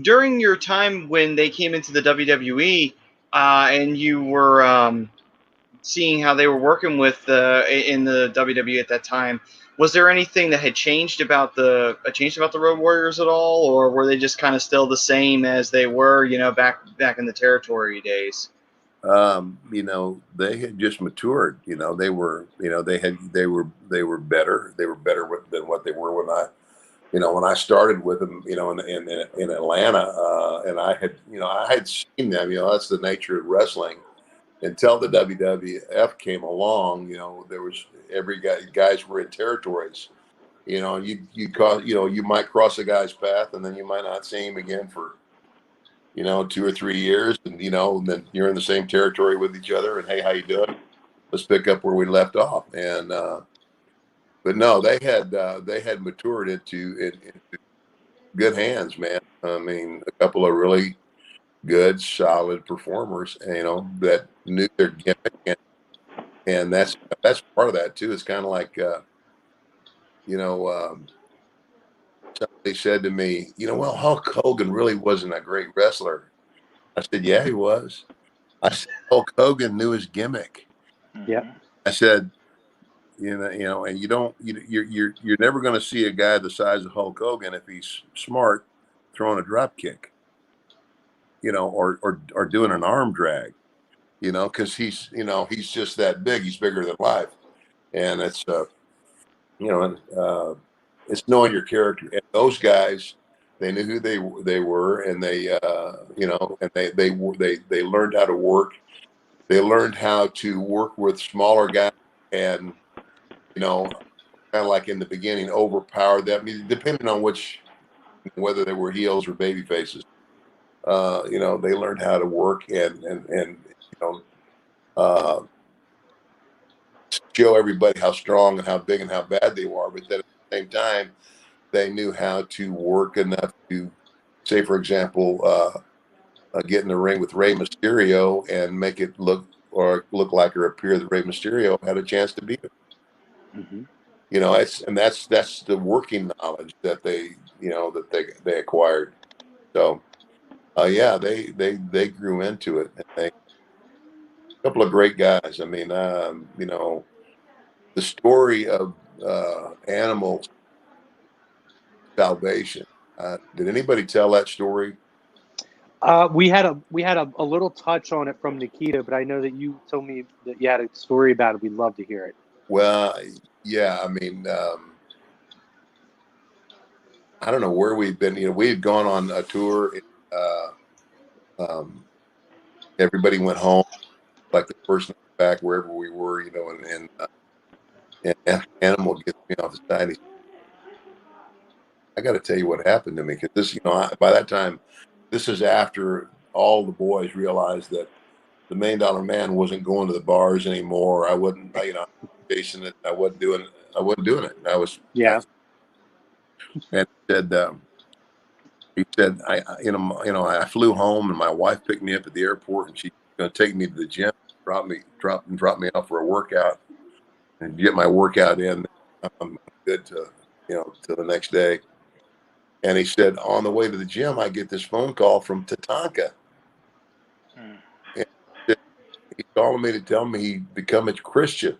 During your time when they came into the WWE, and you were seeing how they were working with in the WWE at that time, was there anything that had changed about the Road Warriors at all, or were they just kind of still the same as they were, back in the territory days? They had just matured. They were, they were better. They were better than what they were when I started with them, in Atlanta, and I had seen them. That's the nature of wrestling. Until the WWF came along, there was guys were in territories. You might cross a guy's path, and then you might not see him again for 2 or 3 years, and then you're in the same territory with each other. And, "Hey, how you doing? Let's pick up where we left off." And but no, they had matured into good hands, man. I mean, a couple of really good, solid performers, that knew their gimmick, and that's part of that too. It's kind of like, somebody said to me, "Well, Hulk Hogan really wasn't a great wrestler." I said, "Yeah, he was." I said, "Hulk Hogan knew his gimmick." Yeah. I said, and you're never going to see a guy the size of Hulk Hogan, if he's smart, throwing a drop kick, or doing an arm drag, because he's just that big. He's bigger than life, and it's it's knowing your character. And those guys, they knew who they were, and they learned how to work. They learned how to work with smaller guys, and kind of like in the beginning, overpower them, depending on whether they were heels or baby faces. They learned how to work and uh, show everybody how strong and how big and how bad they were. But then at the same time, they knew how to work enough to, say, for example, get in the ring with Rey Mysterio and make it look or look like or appear that Rey Mysterio had a chance to beat him. Mm-hmm. You know, that's the working knowledge that they acquired. So, yeah, they grew into it. And a couple of great guys. I mean, the story of Animal salvation. Did anybody tell that story? We had a little touch on it from Nikita, but I know that you told me that you had a story about it. We'd love to hear it. Well, yeah, I mean, I don't know where we've been. You know, we had gone on a tour. Um, Everybody went home like the first night back wherever we were. You know, and Animal gets me off the side. And he said, I got to tell you what happened to me, because this, by that time, this is after all the boys realized that the $1 Million Man wasn't going to the bars anymore. I wasn't, chasing it. I wasn't doing it. Yeah. And he said, I flew home and my wife picked me up at the airport and she's going to take me to the gym, drop me off for a workout and get my workout in. I'm good to the next day. And he said, on the way to the gym, I get this phone call from Tatanka. And he's calling me to tell me he'd become a Christian.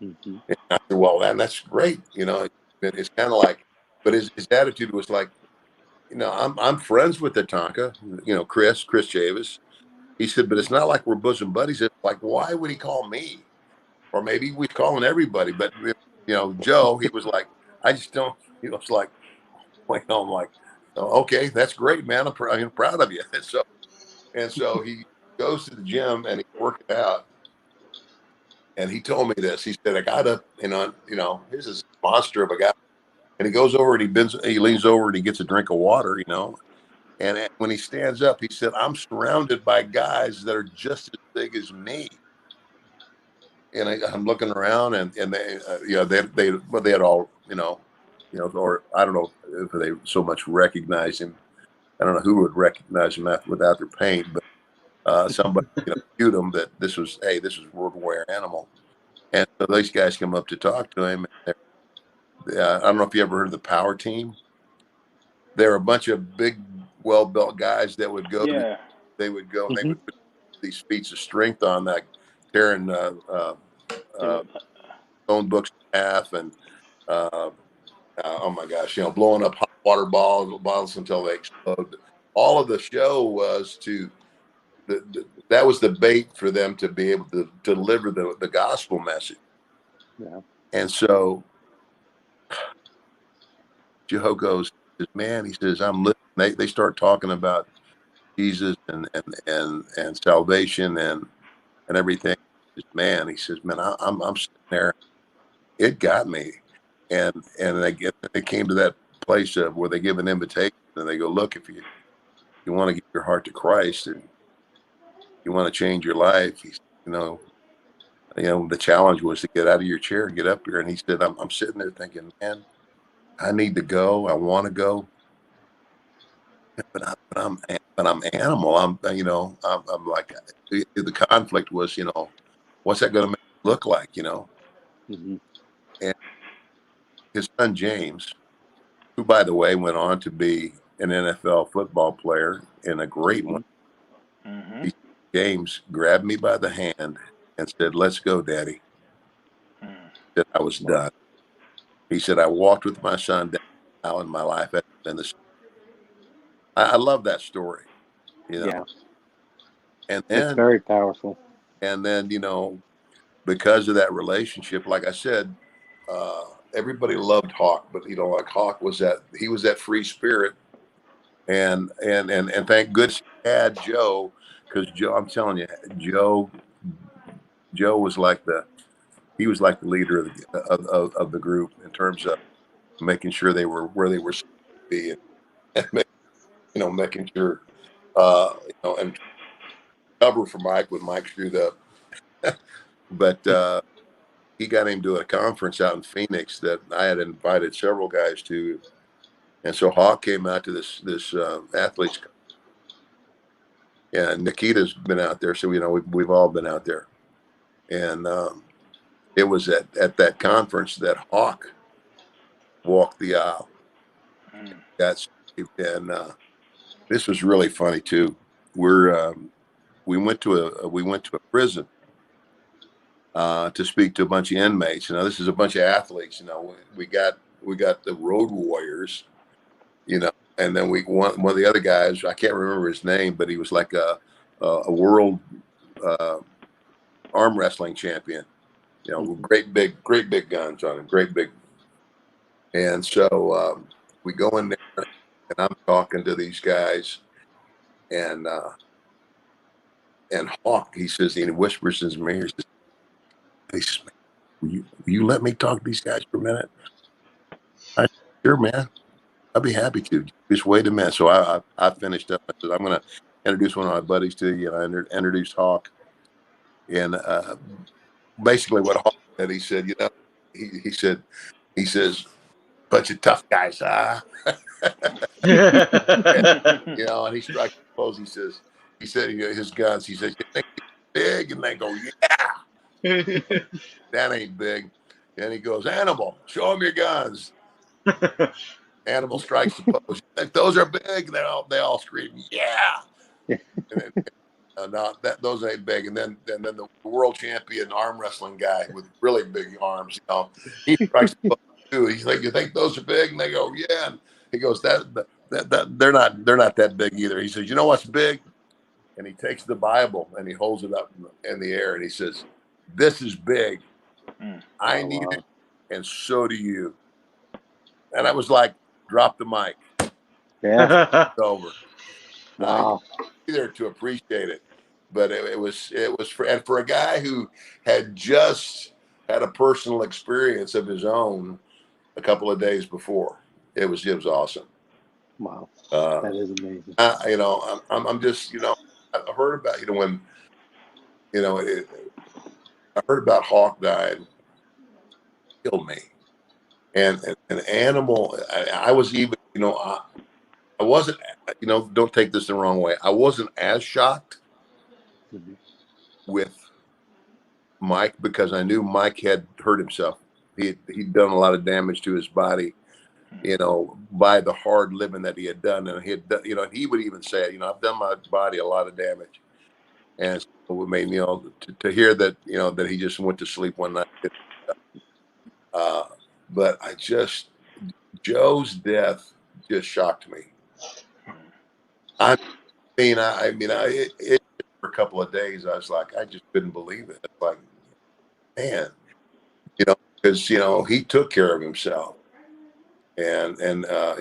Mm-hmm. And I said, well, that's great. It's kind of like, but his attitude was like, I'm friends with Tatanka, Chris Chavis. He said, but it's not like we're bosom buddies. It's like, why would he call me? Or maybe we're calling everybody. But, Joe, he was like, I just don't, he was like, I'm like, oh, okay, that's great, man. I'm proud of you. So he goes to the gym and he's working out. And he told me this. He said, I got up, here's this monster of a guy. And he goes over and he leans over and he gets a drink of water, And when he stands up, he said, I'm surrounded by guys that are just as big as me. And I'm looking around and they, they had all, or I don't know if they so much recognize him. I don't know who would recognize him without their pain, but somebody, viewed him that this was World War Animal. And so these guys come up to talk to him. And I don't know if you ever heard of the Power Team. They're a bunch of big, well-built guys that would go. Yeah. They would go and Mm-hmm. they would put these feats of strength on that, tearing phone books in half, and oh my gosh, blowing up hot water bottles until they explode. All of the show was that was the bait for them to be able to deliver the gospel message. Yeah. And so Joe goes, man, he says, I'm listening. They start talking about Jesus and salvation and everything. Man, he says, man, I'm sitting there. It got me. And they came to that place of where they give an invitation and they go, look, if you want to give your heart to Christ and you want to change your life, the challenge was to get out of your chair and get up here. And he said, I'm sitting there thinking, man, I need to go. I want to go. But I'm Animal. I'm like, the conflict was, what's that going to look like, Mm-hmm. And his son, James, who, by the way, went on to be an NFL football player and a great one. Mm-hmm. James grabbed me by the hand and said, let's go, Daddy. That I was done. He said, I walked with my son down now in my life. And I love that story, Yeah. And It's then, very powerful. and then, because of that relationship, like I said, everybody loved Hawk, but like Hawk was that free spirit, and thank goodness he had Joe, because Joe, I'm telling you, Joe was like the leader of the group in terms of making sure they were where they were supposed to be, and making sure and cover for Mike when Mike screwed up, but. He got him to a conference out in Phoenix that I had invited several guys to, and so Hawk came out to this athletes, and Nikita's been out there, so we've all been out there. And it was at that conference that Hawk walked the aisle. That's and this was really funny too. We went to a prison to speak to a bunch of inmates. This is a bunch of athletes. We got the Road Warriors. And then one of the other guys, I can't remember his name, but he was like a world arm wrestling champion. Great big guns on him, great big. And so we go in there, and I'm talking to these guys, and Hawk, he says, and he whispers in his ear, he says, will you let me talk to these guys for a minute? I said, sure, man. I'll be happy to. Just wait a minute. So I finished up. I said, I'm going to introduce one of my buddies to you. And I introduced Hawk. And basically what Hawk said, he said, he says, bunch of tough guys, huh? And he strikes the pose. He said his guns, he says, you think he's big? And they go, yeah. That ain't big. And he goes, Animal, show him your guns. Animal strikes the pose. You think those are big? They all scream, yeah. No, those ain't big. And then the world champion arm wrestling guy with really big arms, he strikes the pose too. He's like, you think those are big? And they go, yeah. And he goes, that they're not that big either. He says, you know what's big? And he takes the Bible and he holds it up in the air and he says, this is big. I need it, and so do you. And I was like, drop the mic. Yeah. It's over. Wow. There to appreciate it, but it was for a guy who had just had a personal experience of his own a couple of days before. It was awesome. Wow. That is amazing. I'm just I heard about when I heard about Hawk died, killed me, and an animal. I was even I wasn't, don't take this the wrong way. I wasn't as shocked with Mike because I knew Mike had hurt himself. He'd done a lot of damage to his body, by the hard living that he had done. And he would even say, I've done my body a lot of damage. And so it made me, to hear that, that he just went to sleep one night. But Joe's death just shocked me. It for a couple of days, I was like, I just couldn't believe it. It's like, man, because he took care of himself, and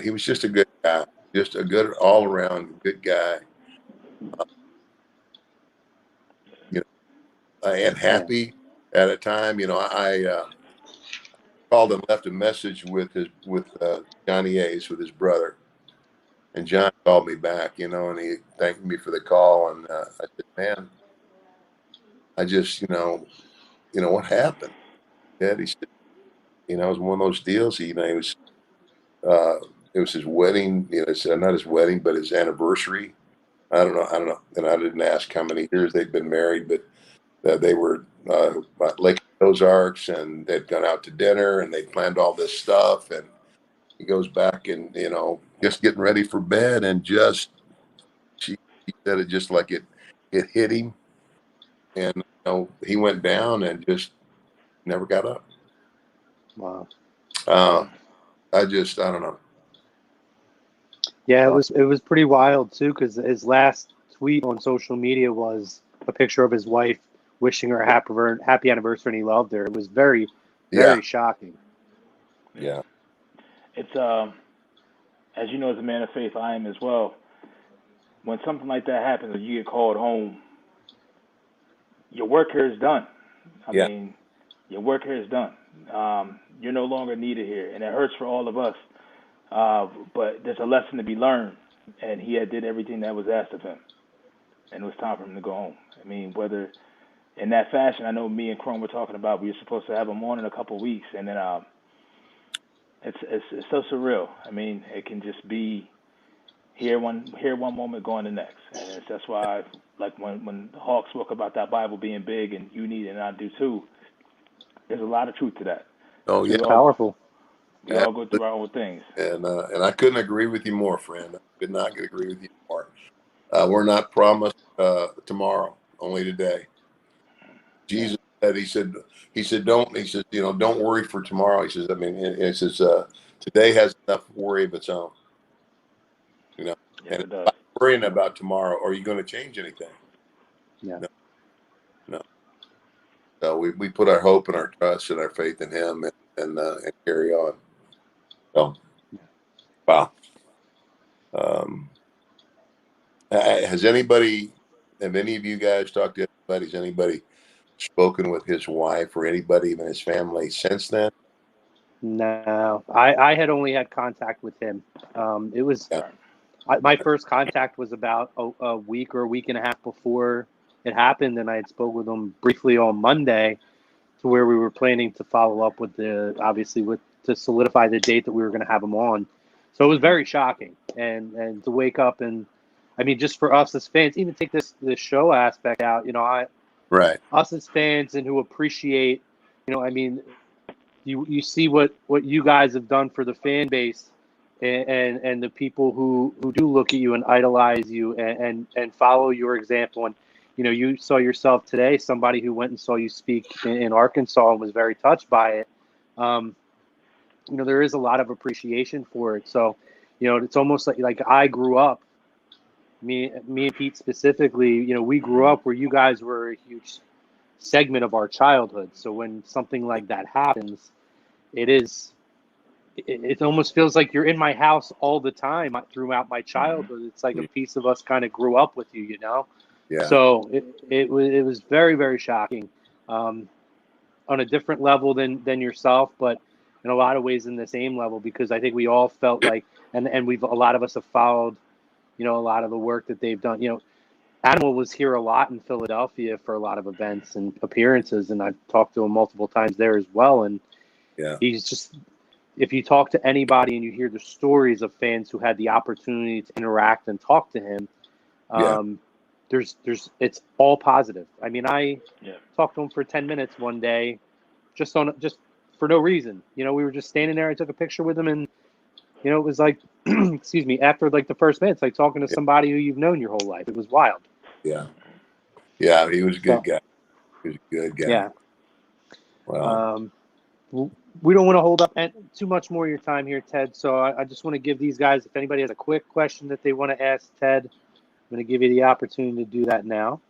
he was just a good guy, just a good all around good guy, and happy at a time. I called and left a message with Johnny Ace, with his brother. And John called me back, and he thanked me for the call. And I said, man, I just, what happened? Dad, he said, it was one of those deals. It was his wedding, not his wedding, but his anniversary. I don't know. And I didn't ask how many years they'd been married, but they were at Lake Ozarks, and they'd gone out to dinner, and they planned all this stuff. And he goes back and, just getting ready for bed, and he said it just like it hit him. And, he went down and just never got up. Wow. I don't know. Yeah, it was pretty wild too, because his last tweet on social media was a picture of his wife wishing her a happy anniversary, and he loved her. It was very, very shocking. Yeah. It's as you know, as a man of faith, I am as well. When something like that happens and you get called home, your work here is done. I mean, your work here is done. You're no longer needed here, and it hurts for all of us. But there's a lesson to be learned, and he had did everything that was asked of him, and it was time for him to go home. I mean, whether in that fashion, I know me and Chrome were talking about we were supposed to have him on in a couple of weeks, and then it's so surreal. I mean, it can just be Hear one moment, going the next, and that's why, like when Hawk spoke about that Bible being big and you need it and I do too. There's a lot of truth to that. Oh yeah, It's powerful. We all go through our own things. And I couldn't agree with you more, friend. I could not agree with you more. We're not promised tomorrow, only today. Jesus said, he said, don't worry for tomorrow. He says, it says, today has enough worry of its own. Yes, and it does. by worrying about tomorrow, are you going to change anything? Yeah. No. So we put our hope and our trust and our faith in Him and carry on. So, wow. Have any of you guys talked to anybody? Has anybody spoken with his wife or anybody, even his family, since then? No, I had only had contact with him. It was my first contact was about a week or a week and a half before it happened, and I had spoke with him briefly on Monday, to where we were planning to follow up with to solidify the date that we were going to have him on. So it was very shocking, and to wake up and, I mean, just for us as fans, even take this show aspect out, Right. Us as fans and who appreciate, I mean, you see what you guys have done for the fan base, and the people who do look at you and idolize you and follow your example. And you saw yourself today, somebody who went and saw you speak in Arkansas and was very touched by it. There is a lot of appreciation for it. So it's almost like I grew up, me and Pete specifically, we grew up where you guys were a huge segment of our childhood. So when something like that happens, it almost feels like you're in my house all the time throughout my childhood. It's like a piece of us kind of grew up with you, Yeah. So it was very, very shocking, on a different level than yourself, but in a lot of ways in the same level, because I think we all felt like, and a lot of us have followed, a lot of the work that they've done. Animal was here a lot in Philadelphia for a lot of events and appearances, and I've talked to him multiple times there as well. And yeah, he's just, if you talk to anybody and you hear the stories of fans who had the opportunity to interact and talk to him, it's all positive. I mean, I talked to him for 10 minutes one day, just for no reason. We were just standing there. I took a picture with him, and it was like, excuse me, after like the first minute, it's like talking to somebody who you've known your whole life. It was wild. Yeah, he was a good guy. He was a good guy. Yeah. Well, we don't want to hold up too much more of your time here, Ted. So I just want to give these guys, if anybody has a quick question that they want to ask Ted, I'm going to give you the opportunity to do that now.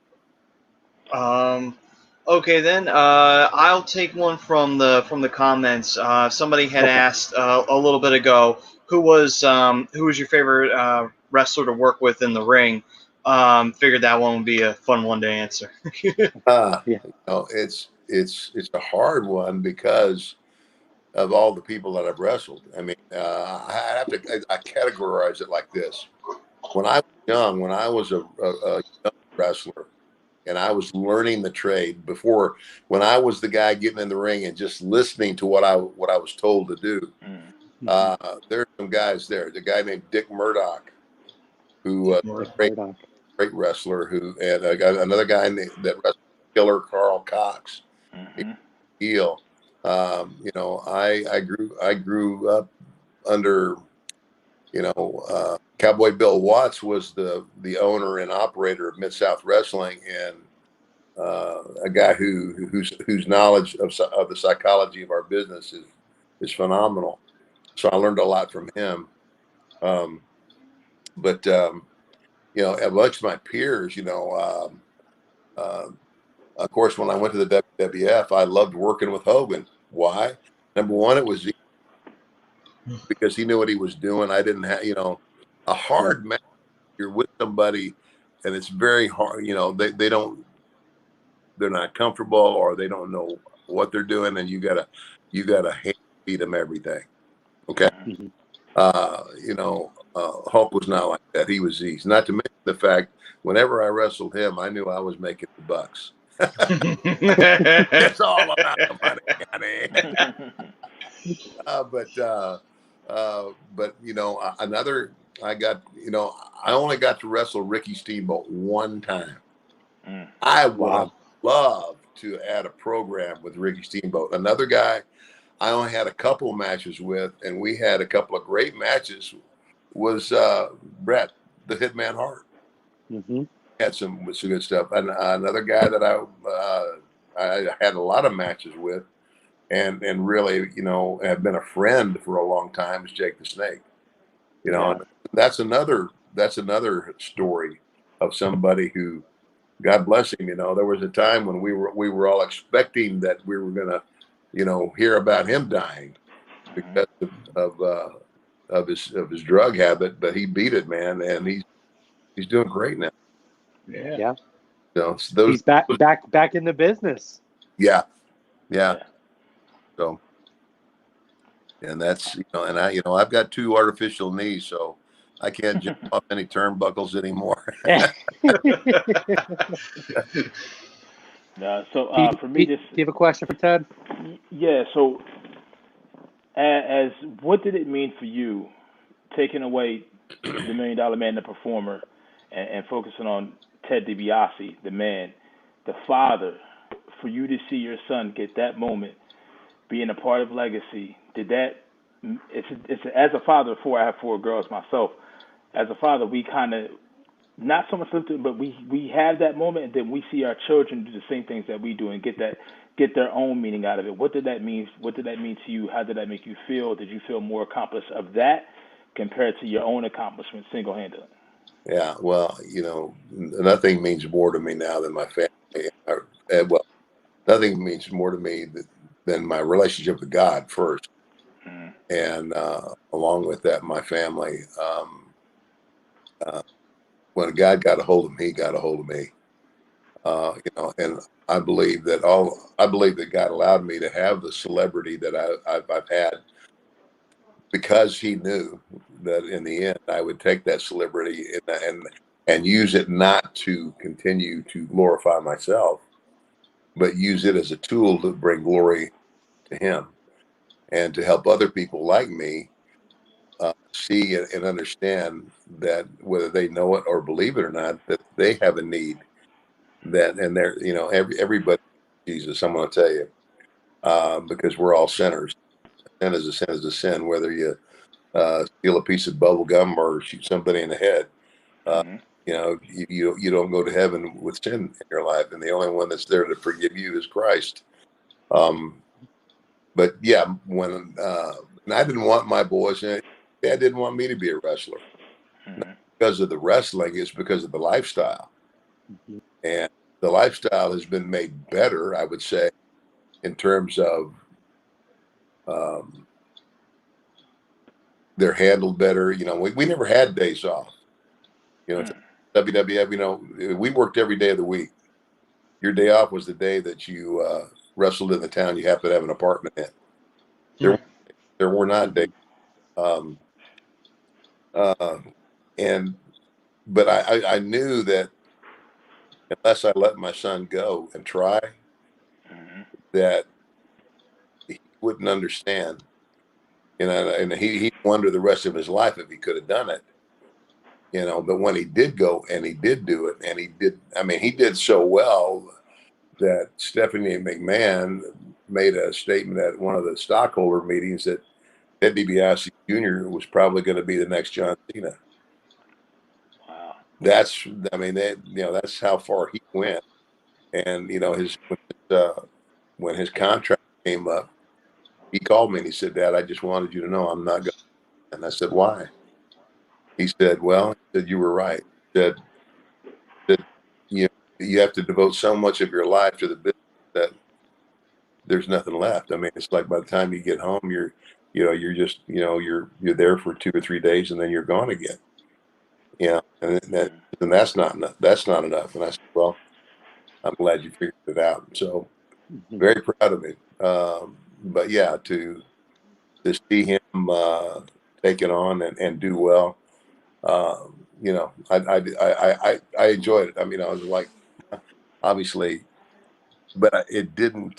Okay, then I'll take one from the comments. Somebody had asked a little bit ago, who was your favorite wrestler to work with in the ring? Figured that one would be a fun one to answer. It's a hard one because of all the people that I've wrestled. I mean, I categorize it like this. When I was young, when I was a young wrestler and I was learning the trade, when I was the guy getting in the ring and just listening to what I was told to do, there's some guys there. The guy named Dick Murdoch, who was a great wrestler, and I got another guy that wrestled, Killer Carl Cox, heel. I grew up under, Cowboy Bill Watts was the owner and operator of Mid-South Wrestling, and a guy whose knowledge of the psychology of our business is phenomenal. So I learned a lot from him. But a bunch of my peers, of course, when I went to the WWF, I loved working with Hogan. Why? Number one, it was because he knew what he was doing. I didn't have, a hard match. You're with somebody, and it's very hard. They're not comfortable, or they don't know what they're doing, and you gotta hand feed them everything. Okay. Hulk was not like that. He was easy. Not to mention the fact, whenever I wrestled him, I knew I was making the bucks. It's all about the money, honey. But another I only got to wrestle Ricky Steamboat one time. Mm. I would have loved to add a program with Ricky Steamboat. Another guy I only had a couple matches with, and we had a couple of great matches, was Bret, the Hitman Hart. Mm-hmm. Had some good stuff. And another guy that I had a lot of matches with, and really, have been a friend for a long time, is Jake the Snake. And that's another story of somebody who, God bless him. There was a time when we were all expecting that we were gonna, hear about him dying because of his drug habit, but he beat it, man, and he's doing great now. Yeah. So he's back in the business. Yeah. So, and that's and I've got 2 artificial knees, so I can't jump off any turnbuckles anymore. So for me, do you have a question for Ted? Yeah. So, as what did it mean for you, taking away the $1 Million Man, the performer, and focusing on Ted DiBiase, the man, the father, for you to see your son get that moment, being a part of legacy? Did that? It's as a father of 4, I have 4 girls myself. As a father, we kind of not so much live to it, but we have that moment, and then we see our children do the same things that we do and get their own meaning out of it. What did that mean? What did that mean to you? How did that make you feel? Did you feel more accomplished of that compared to your own accomplishment single-handedly? Yeah, well, nothing means more to me now than my family. Well, nothing means more to me than my relationship with God first, and along with that, my family. When God got a hold of me, he got a hold of me. And I believe that God allowed me to have the celebrity that I've had, because he knew that in the end I would take that celebrity and use it not to continue to glorify myself, but use it as a tool to bring glory to him and to help other people like me see and understand that, whether they know it or believe it or not, that they have a need, that, and they're, everybody, Jesus, I'm going to tell you, because we're all sinners. Sin is a sin is a sin, whether you steal a piece of bubble gum or shoot somebody in the head. You don't go to heaven with sin in your life, and the only one that's there to forgive you is Christ. But yeah, when and I didn't want my boys, and Dad didn't want me to be a wrestler. Not because of the wrestling, it's because of the lifestyle. And the lifestyle has been made better, I would say, in terms of they're handled better. We never had days off. WWF, we worked every day of the week. Your day off was the day that you wrestled in the town you happen to have an apartment in. There were not days. But I knew that unless I let my son go and try, that he wouldn't understand. And he'd wonder the rest of his life if he could have done it. But when he did go and he did do it, and he did so well that Stephanie McMahon made a statement at one of the stockholder meetings that Ted DiBiase Jr. was probably going to be the next John Cena. Wow. That's how far he went. And when his contract came up, he called me and he said, "Dad, I just wanted you to know I'm not going." And I said, "Why?" He said, "Well," he said, "you were right." He said that you have to devote so much of your life to the business that there's nothing left. It's like by the time you get home, you're there for 2 or 3 days and then you're gone again. And that's not enough. That's not enough. And I said, "Well, I'm glad you figured it out." So very proud of him. But yeah, to see him take it on and do well, I enjoyed it. I was like, obviously, but it didn't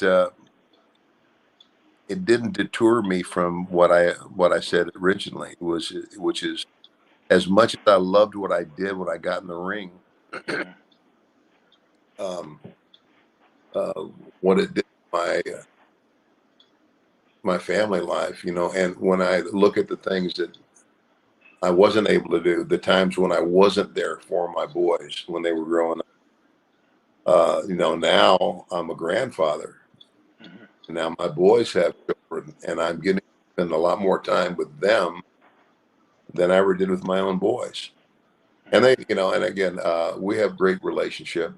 deter me from what I said originally, which is as much as I loved what I did when I got in the ring, what it did to my family life, you know, and when I look at the things that I wasn't able to do, the times when I wasn't there for my boys when they were growing up, you know, now I'm a grandfather. And now my boys have children, and I'm getting to spend a lot more time with them than I ever did with my own boys. And they, you know, and again, we have great relationship.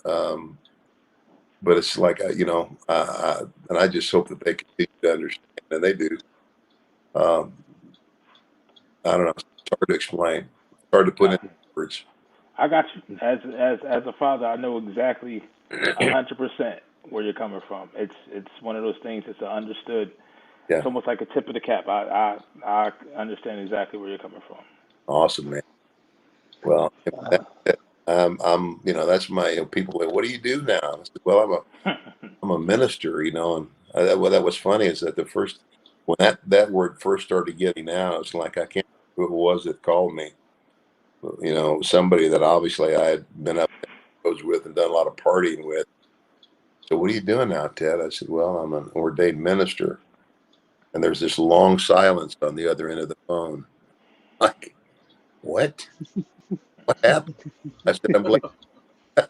But it's like, you know, and I just hope that they continue to understand, and they do. I don't know. It's hard to explain. It's hard to put in words. I got you. As a father, I know exactly 100% where you're coming from. It's one of those things that's understood. Yeah. It's almost like a tip of the cap. I understand exactly where you're coming from. Awesome, man. Well, I'm, you know, that's my, you know, people say, what do you do now? I said, well, I'm a minister, you know, and what that was funny is that when that word first started getting out, it's like, I can't remember who it was that called me, you know, somebody that obviously I had been up with and done a lot of partying with. So what are you doing now, Ted? I said, well, I'm an ordained minister. And there's this long silence on the other end of the phone. Like, what? What happened? I said, I'm glad. I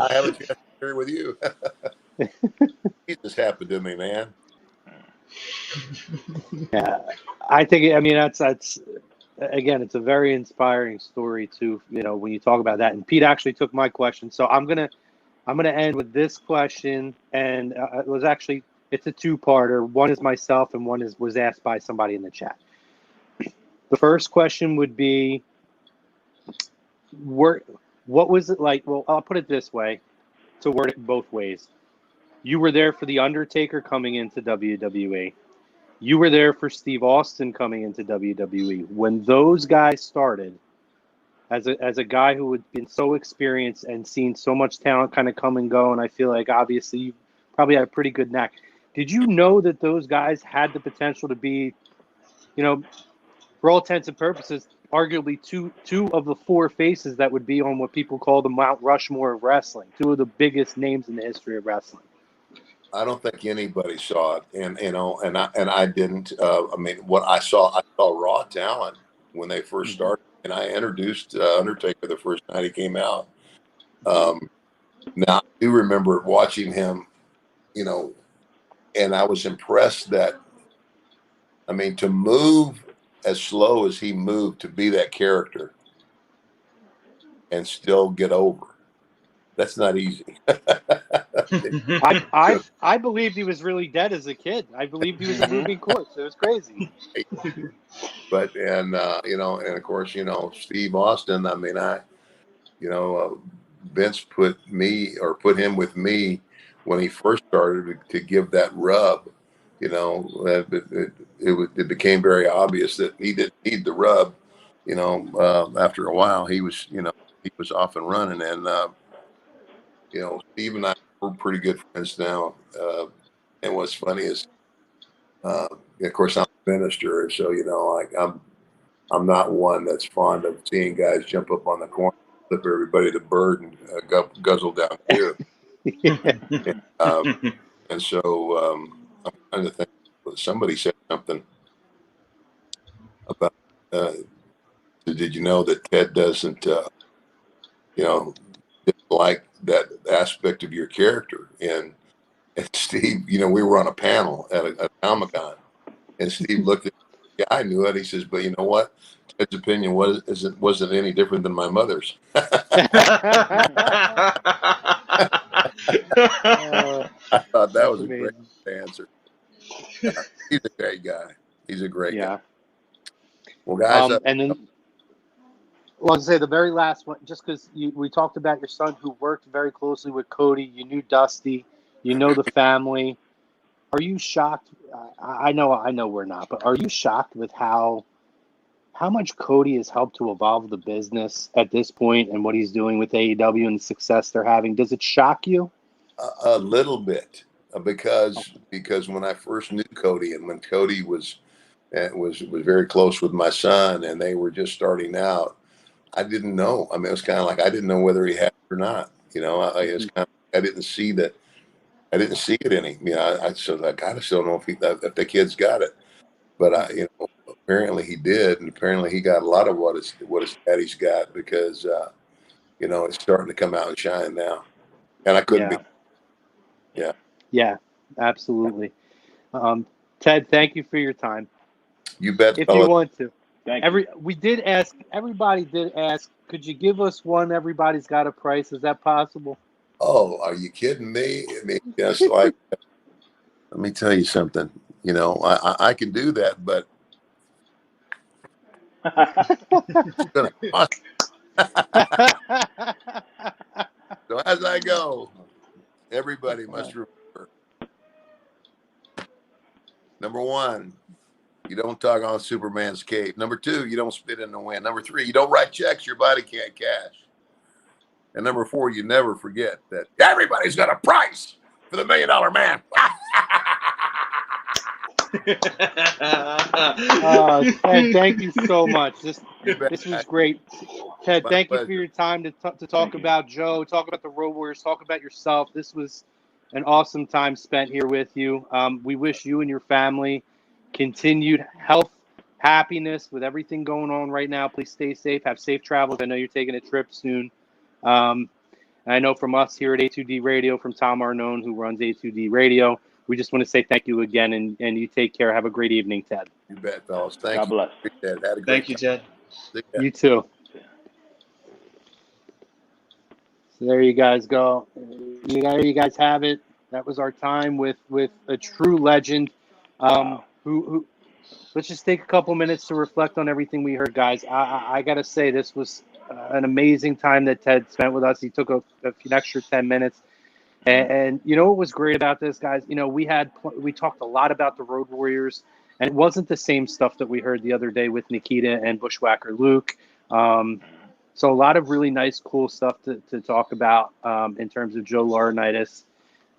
have a chance to share with you. Jesus happened to me, man. Yeah, I think, I mean, that's again, it's a very inspiring story too, you know, when you talk about that. And Pete actually took my question. So I'm going to end with this question. And it's a two-parter. One is myself and one was asked by somebody in the chat. The first question would be, what was it like? Well, I'll put it this way to word it both ways. You were there for The Undertaker coming into WWE. You were there for Steve Austin coming into WWE. When those guys started, as a guy who had been so experienced and seen so much talent kind of come and go, and I feel like obviously you probably had a pretty good knack. Did you know that those guys had the potential to be, you know, for all intents and purposes, arguably two of the four faces that would be on what people call the Mount Rushmore of wrestling, two of the biggest names in the history of wrestling? I don't think anybody saw it, and you know, and I didn't. I mean, what I saw raw talent when they first started, and I introduced Undertaker the first night he came out. Now I do remember watching him, you know, and I was impressed that, I mean, to move as slow as he moved to be that character and still get over. That's not easy. I believed he was really dead as a kid. I believed he was a moving corpse. It was crazy. But, and, you know, and of course, you know, Steve Austin, I mean, you know, Vince put him with me when he first started to give that rub, you know, it became very obvious that he didn't need the rub, you know, after a while he was off and running. And, you know, Steve and I were pretty good friends now. And what's funny is, of course, I'm a minister, so, you know, like I'm not one that's fond of seeing guys jump up on the corner, flip everybody the bird, and guzzle down here. And so I'm trying to think. Somebody said something about, did you know that Ted doesn't, you know, like that aspect of your character? And Steve, you know, we were on a panel at a Comic-Con, and Steve looked at me. Yeah, I knew it. He says, but you know what? Ted's opinion wasn't any different than my mother's. I thought that was a great answer. He's a great guy. He's a great guy. Well, guys, and then, well, I'll say the very last one, just because we talked about your son who worked very closely with Cody. You knew Dusty. You know the family. Are you shocked? I know we're not, but are you shocked with how much Cody has helped to evolve the business at this point and what he's doing with AEW and the success they're having? Does it shock you? A little bit, because when I first knew Cody and when Cody was and was very close with my son, and they were just starting out. I didn't know. I mean, it was kind of like I didn't know whether he had it or not. You know, it's kind of, I didn't see that. I didn't see it in him. You know, I just don't know if the kid's got it, but apparently he did, and apparently he got a lot of what his daddy's got because it's starting to come out and shine now, and I couldn't be. Yeah. Yeah, absolutely. Ted, thank you for your time. You bet, If fellas. you want to. Thank you. Everybody did ask, could you give us one? Everybody's got a price. Is that possible? Oh, are you kidding me? I mean, it's like, let me tell you something. You know, I can do that, but it's gonna cost. So as I go, everybody must remember: number one, you don't talk on Superman's cape. Number two, you don't spit in the wind. Number three, you don't write checks your body can't cash. And number four, you never forget that everybody's got a price for the $1 Million Man. Ted, thank you so much. This was great. Ted, thank you for your time to talk about Joe, talk about the Road Warriors, talk about yourself. This was an awesome time spent here with you. We wish you and your family continued health, happiness with everything going on right now. Please stay safe. Have safe travels. I know you're taking a trip soon. I know from us here at A2D Radio, from Tom Arnone, who runs A2D Radio, we just want to say thank you again, and you take care. Have a great evening, Ted. You bet, fellas. Thank you. God bless. Had a great Thank you, Ted. You too. So there you guys go. There you guys have it. That was our time with a true legend. Who let's just take a couple minutes to reflect on everything we heard, guys. I got to say, this was an amazing time that Ted spent with us. He took an extra 10 minutes. And you know what was great about this, guys? You know, we talked a lot about the Road Warriors, and it wasn't the same stuff that we heard the other day with Nikita and Bushwhacker Luke. So a lot of really nice, cool stuff to talk about in terms of Joe Laurinaitis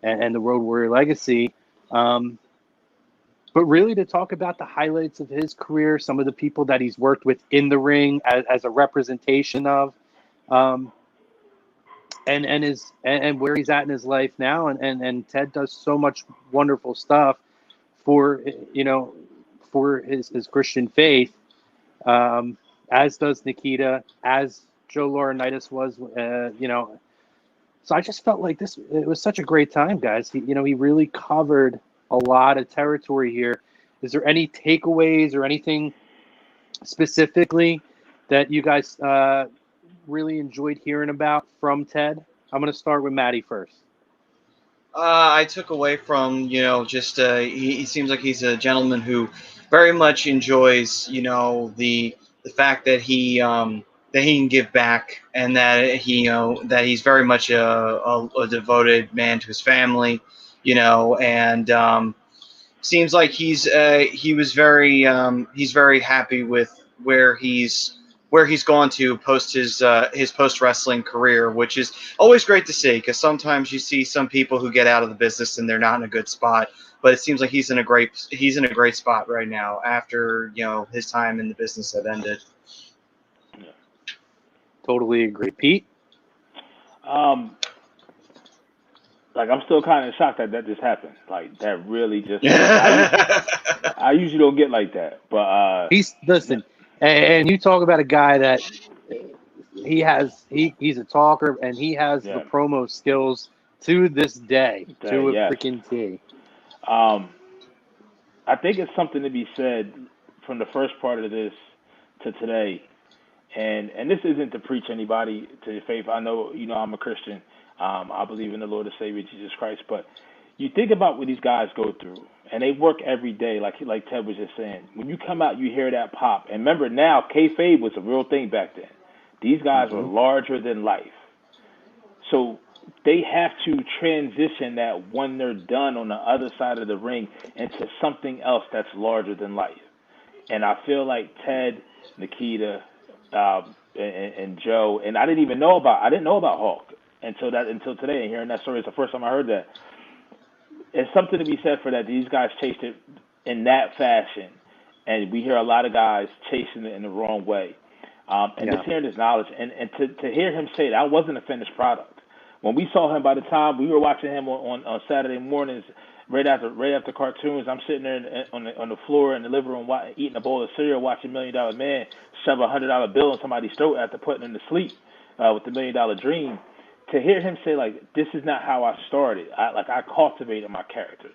and the Road Warrior legacy. But really to talk about the highlights of his career, some of the people that he's worked with in the ring as a representation of. And where he's at in his life now, and Ted does so much wonderful stuff for his Christian faith, as does Nikita, as Joe Laurinaitis was, So I just felt like it was such a great time, guys. He really covered a lot of territory here. Is there any takeaways or anything specifically that you guys really enjoyed hearing about from Ted? I'm going to start with Maddie first. I took away from, just he seems like he's a gentleman who very much enjoys, the fact that he can give back, and that that he's very much a devoted man to his family, and seems like he's very happy with where he's gone to post his post wrestling career, which is always great to see, because sometimes you see some people who get out of the business and they're not in a good spot, but it seems like he's in a great spot right now after his time in the business had ended. Yeah. Totally agree, Pete. Like, I'm still kind of shocked that just happened. Like, that really just happened. I usually don't get like that, but listen. And you talk about a guy that he's a talker, and he has the promo skills to this day, to a freaking T. I think it's something to be said from the first part of this to today, and this isn't to preach anybody to faith. I know, I'm a Christian. I believe in the Lord and Savior Jesus Christ, but you think about what these guys go through, and they work every day, like Ted was just saying. When you come out, you hear that pop. And remember, now, kayfabe was a real thing back then. These guys were larger than life. So they have to transition that when they're done on the other side of the ring into something else that's larger than life. And I feel like Ted, Nikita, and Joe, and I didn't know about Hulk until today, and hearing that story is the first time I heard that. It's something to be said for that. These guys chased it in that fashion, and we hear a lot of guys chasing it in the wrong way. And just hearing his knowledge, and to hear him say that wasn't a finished product. When we saw him, by the time we were watching him on Saturday mornings, right after cartoons, I'm sitting there on the floor in the living room eating a bowl of cereal, watching $1 Million Man shove a $100 bill in somebody's throat after putting him to sleep with the $1 Million Dream. To hear him say, like, this is not how I started. I cultivated my character.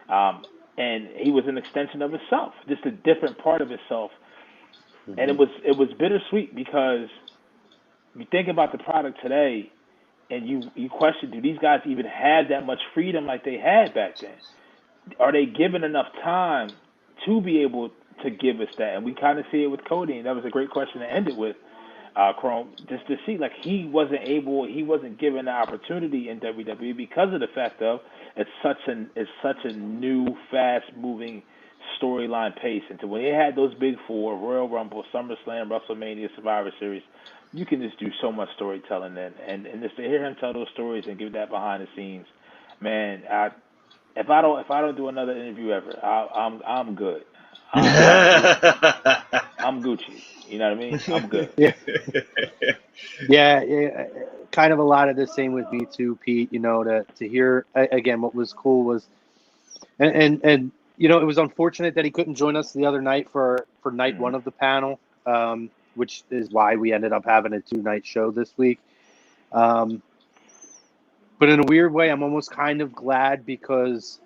And he was an extension of himself, just a different part of himself. Mm-hmm. And it was bittersweet because you think about the product today and you question, do these guys even have that much freedom like they had back then? Are they given enough time to be able to give us that? And we kind of see it with Cody, and that was a great question to end it with, Chrome, just to see, like, he wasn't given the opportunity in WWE because of the fact of it's such a new, fast-moving storyline pace. And so when they had those big four, Royal Rumble, SummerSlam, WrestleMania, Survivor Series, you can just do so much storytelling then. And just to hear him tell those stories and give that behind the scenes, man, if I don't do another interview ever, I'm good. I'm Gucci. You know what I mean? I'm good. Yeah, kind of a lot of the same with me too, Pete. You know, to hear again, what was cool was, and you know, it was unfortunate that he couldn't join us the other night for night one of the panel, which is why we ended up having a 2-night show this week. But in a weird way, I'm almost kind of glad because,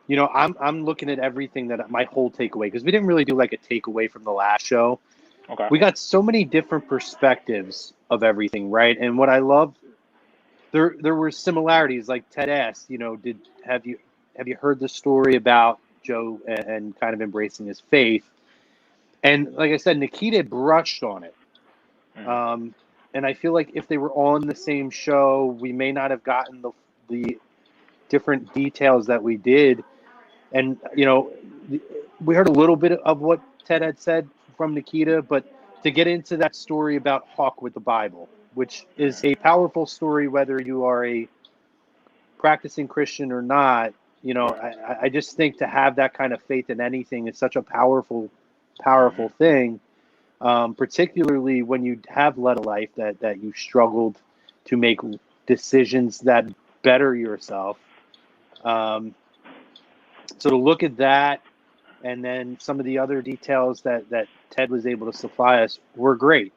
you know, I'm looking at everything that my whole takeaway, because we didn't really do like a takeaway from the last show. Okay. We got so many different perspectives of everything, right? And what I love, there were similarities. Like Ted asked, you know, have you heard the story about Joe and kind of embracing his faith? And like I said, Nikita brushed on it. And I feel like if they were on the same show, we may not have gotten the different details that we did. And, you know, we heard a little bit of what Ted had said from Nikita, but to get into that story about Hawk with the Bible, which is a powerful story, whether you are a practicing Christian or not, you know, I just think to have that kind of faith in anything is such a powerful thing, particularly when you have led a life that you struggled to make decisions that better yourself. So to look at that, and then some of the other details that Ted was able to supply us were great.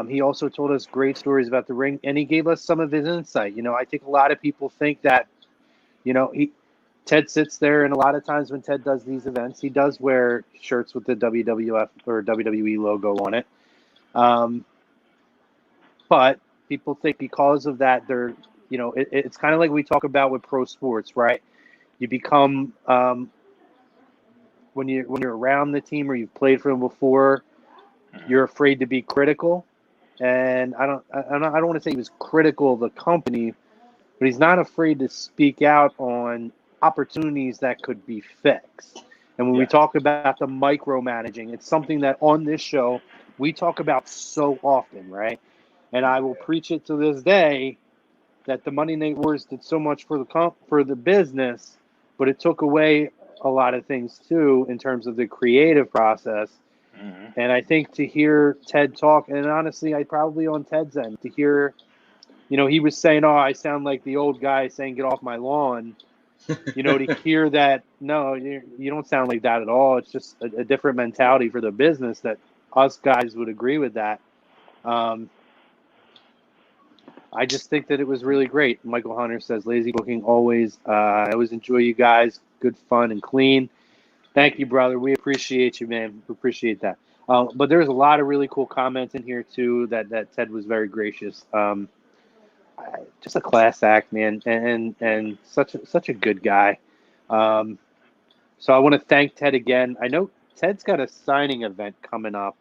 He also told us great stories about the ring, and he gave us some of his insight. You know, I think a lot of people think that, you know, Ted sits there, and a lot of times when Ted does these events, he does wear shirts with the WWF or WWE logo on it. But people think because of that, they're, you know, it's kind of like we talk about with pro sports, right? You become when you're around the team or you've played for them before, you're afraid to be critical. And I don't want to say he was critical of the company, but he's not afraid to speak out on opportunities that could be fixed. And when we talk about the micromanaging, it's something that on this show we talk about so often, right? And I will preach it to this day that the Monday Night Wars did so much for the business, but it took away a lot of things too in terms of the creative process. And I think to hear Ted talk, and honestly, I probably on Ted's end, to hear, you know, he was saying, "Oh, I sound like the old guy saying, get off my lawn." You know, to hear that, no, you don't sound like that at all. It's just a different mentality for the business that us guys would agree with that. I just think that it was really great. Michael Hunter says, lazy booking always. I always enjoy you guys. Good fun and clean. Thank you, brother. We appreciate you, man. We appreciate that. But there's a lot of really cool comments in here, too, that Ted was very gracious. Just a class act, man, and such a good guy. So I want to thank Ted again. I know Ted's got a signing event coming up.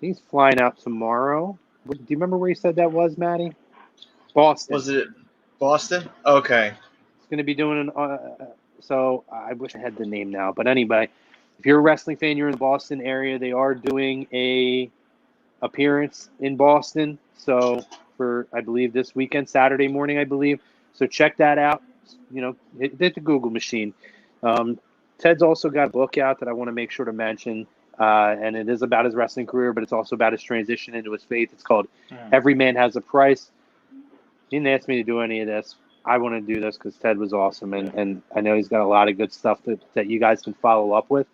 He's flying out tomorrow. Do you remember where he said that was, Maddie? Boston. Was it Boston? Okay. He's going to be doing so I wish I had the name now. But anyway, if you're a wrestling fan, you're in the Boston area, they are doing a appearance in Boston. So for, I believe, this weekend, Saturday morning, I believe. So check that out. You know, hit the Google machine. Ted's also got a book out that I want to make sure to mention, and it is about his wrestling career, but it's also about his transition into his faith. It's called Every Man Has a Price. He didn't ask me to do any of this. I want to do this because Ted was awesome, and I know he's got a lot of good stuff that you guys can follow up with.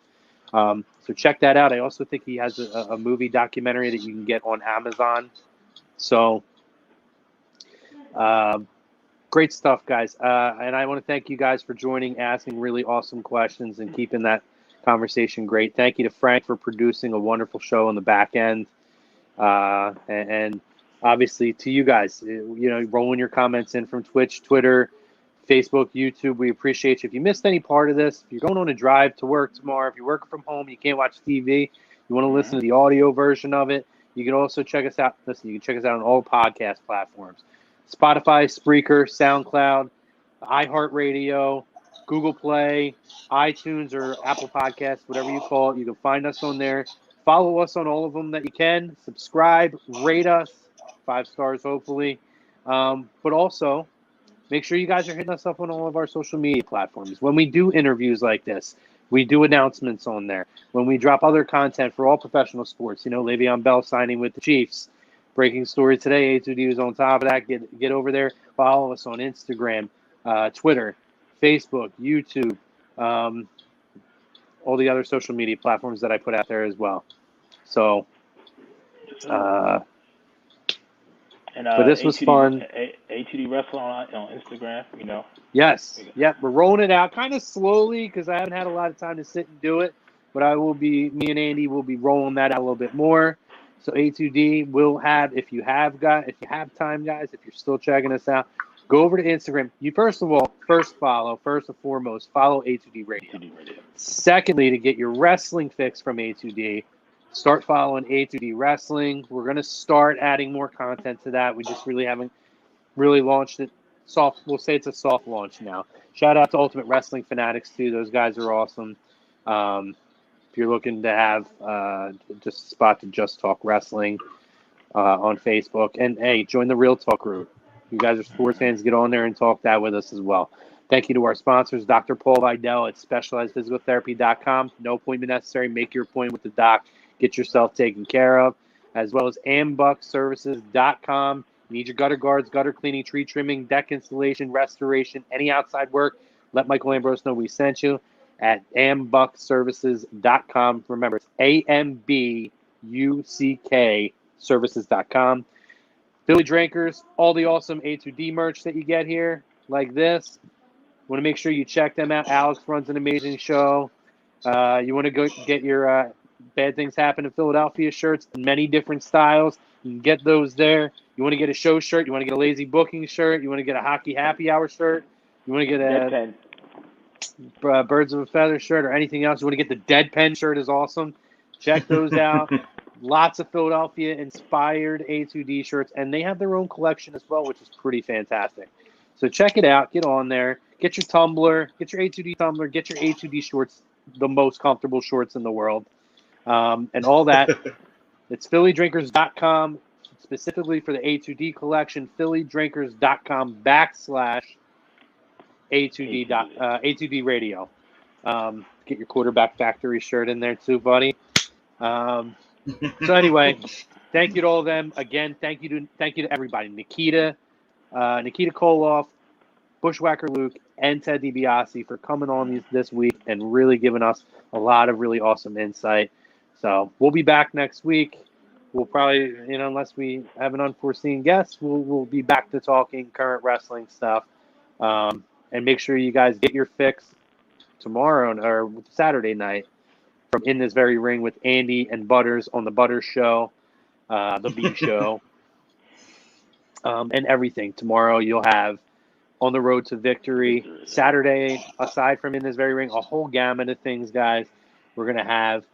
So check that out. I also think he has a movie documentary that you can get on Amazon. So great stuff, guys. And I want to thank you guys for joining, asking really awesome questions, and keeping that conversation great. Thank you to Frank for producing a wonderful show on the back end. And obviously to you guys, rolling your comments in from Twitch, Twitter, Facebook, YouTube. We appreciate you. If you missed any part of this, if you're going on a drive to work tomorrow, if you're working from home, you can't watch TV, you want to listen to the audio version of it, you can also check us out. Listen, you can check us out on all podcast platforms. Spotify, Spreaker, SoundCloud, iHeartRadio, Google Play, iTunes, or Apple Podcasts, whatever you call it. You can find us on there. Follow us on all of them that you can. Subscribe, rate us, 5 stars hopefully. But also, make sure you guys are hitting us up on all of our social media platforms. When we do interviews like this, we do announcements on there. When we drop other content for all professional sports, Le'Veon Bell signing with the Chiefs. Breaking story today, A2D was on top of that. Get over there. Follow us on Instagram, Twitter, Facebook, YouTube, all the other social media platforms that I put out there as well. So, but this was fun. A2D Wrestling on Instagram, Yes. Yep. We're rolling it out kind of slowly because I haven't had a lot of time to sit and do it. But me and Andy will be rolling that out a little bit more. So A2D will have, if you have time, guys, if you're still checking us out, go over to Instagram. You first and foremost, follow A2D Radio. Secondly, to get your wrestling fix from A2D, start following A2D Wrestling. We're going to start adding more content to that. We just really haven't really launched it. We'll say it's a soft launch now. Shout out to Ultimate Wrestling Fanatics, too. Those guys are awesome. If you're looking to have just a spot to just talk wrestling on Facebook. And, hey, join the Real Talk group. You guys are sports fans. Get on there and talk that with us as well. Thank you to our sponsors, Dr. Paul Vidal at SpecializedPhysicalTherapy.com. No appointment necessary. Make your appointment with the doc. Get yourself taken care of. As well as AmbuckServices.com. You need your gutter guards, gutter cleaning, tree trimming, deck installation, restoration, any outside work. Let Michael Ambrose know we sent you at AmbuckServices.com. Remember, it's AMBUCK Services.com. Philly Drinkers, all the awesome A2D merch that you get here, like this. Want to make sure you check them out. Alex runs an amazing show. You want to go get your Bad Things Happen in Philadelphia shirts in many different styles. You can get those there. You want to get a show shirt. You want to get a lazy booking shirt. You want to get a hockey happy hour shirt. You want to get a Birds of a Feather shirt or anything else. You want to get the Deadpen shirt is awesome. Check those out. Lots of Philadelphia-inspired A2D shirts, and they have their own collection as well, which is pretty fantastic. So check it out. Get on there. Get your tumbler. Get your A2D tumbler. Get your A2D shorts, the most comfortable shorts in the world, and all that. It's PhillyDrinkers.com, specifically for the A2D collection, PhillyDrinkers.com /A2D Radio. Get your Quarterback Factory shirt in there too, buddy. So anyway, thank you to all of them. Again, thank you to everybody. Nikita Koloff, Bushwhacker Luke, and Ted DiBiase for coming on this week and really giving us a lot of really awesome insight. So we'll be back next week. We'll probably, unless we have an unforeseen guest, we'll be back to talking current wrestling stuff. And make sure you guys get your fix tomorrow or Saturday night from In This Very Ring with Andy and Butters on the Butters Show, the B Show, and everything. Tomorrow you'll have On the Road to Victory. Saturday, aside from In This Very Ring, a whole gamut of things, guys. We're going to have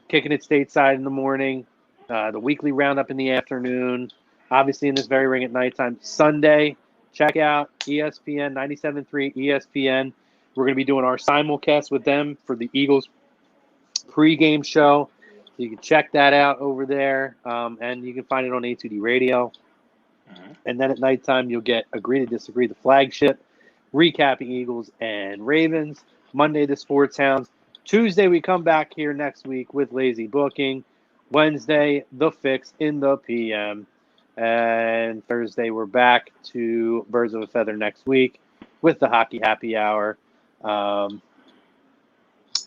Kicking It Stateside in the morning, the weekly roundup in the afternoon, obviously In This Very Ring at nighttime. Sunday, check out ESPN 97.3 ESPN. We're going to be doing our simulcast with them for the Eagles pregame show. So you can check that out over there, and you can find it on A2D Radio. And then at nighttime, you'll get Agree to Disagree, the flagship, recapping Eagles and Ravens. Monday, the Sports Hounds. Tuesday, we come back here next week with Lazy Booking. Wednesday, The Fix in the PM. And Thursday, we're back to Birds of a Feather next week with the Hockey Happy Hour. And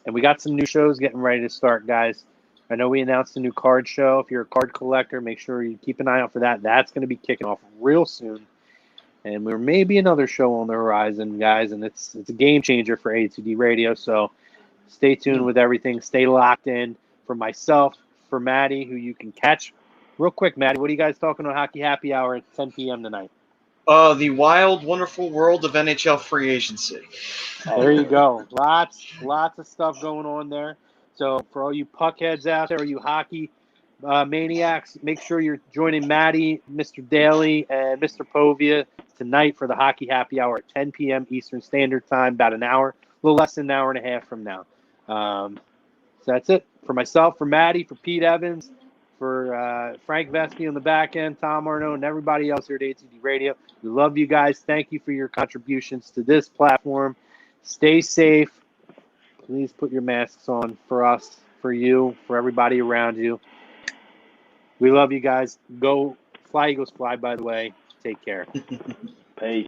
we got some new shows getting ready to start, guys. I know we announced a new card show. If you're a card collector, make sure you keep an eye out for that. That's going to be kicking off real soon. And there may be another show on the horizon, guys, and it's a game changer for A2D Radio. So stay tuned with everything. Stay locked in. For myself, for Maddie, who you can catch. Real quick, Maddie, what are you guys talking on Hockey Happy Hour at 10 p.m. tonight? The wild, wonderful world of NHL free agency. There you go. Lots of stuff going on there. So for all you puckheads out there, you hockey maniacs, make sure you're joining Maddie, Mr. Daly, and Mr. Povia tonight for the Hockey Happy Hour at 10 p.m. Eastern Standard Time, about an hour, a little less than an hour and a half from now. So that's it. For myself, for Maddie, for Pete Evans, for Frank Vespi on the back end, Tom Arno, and everybody else here at ATD Radio. We love you guys. Thank you for your contributions to this platform. Stay safe. Please put your masks on for us, for you, for everybody around you. We love you guys. Go Fly Eagles Fly, by the way. Take care. Peace.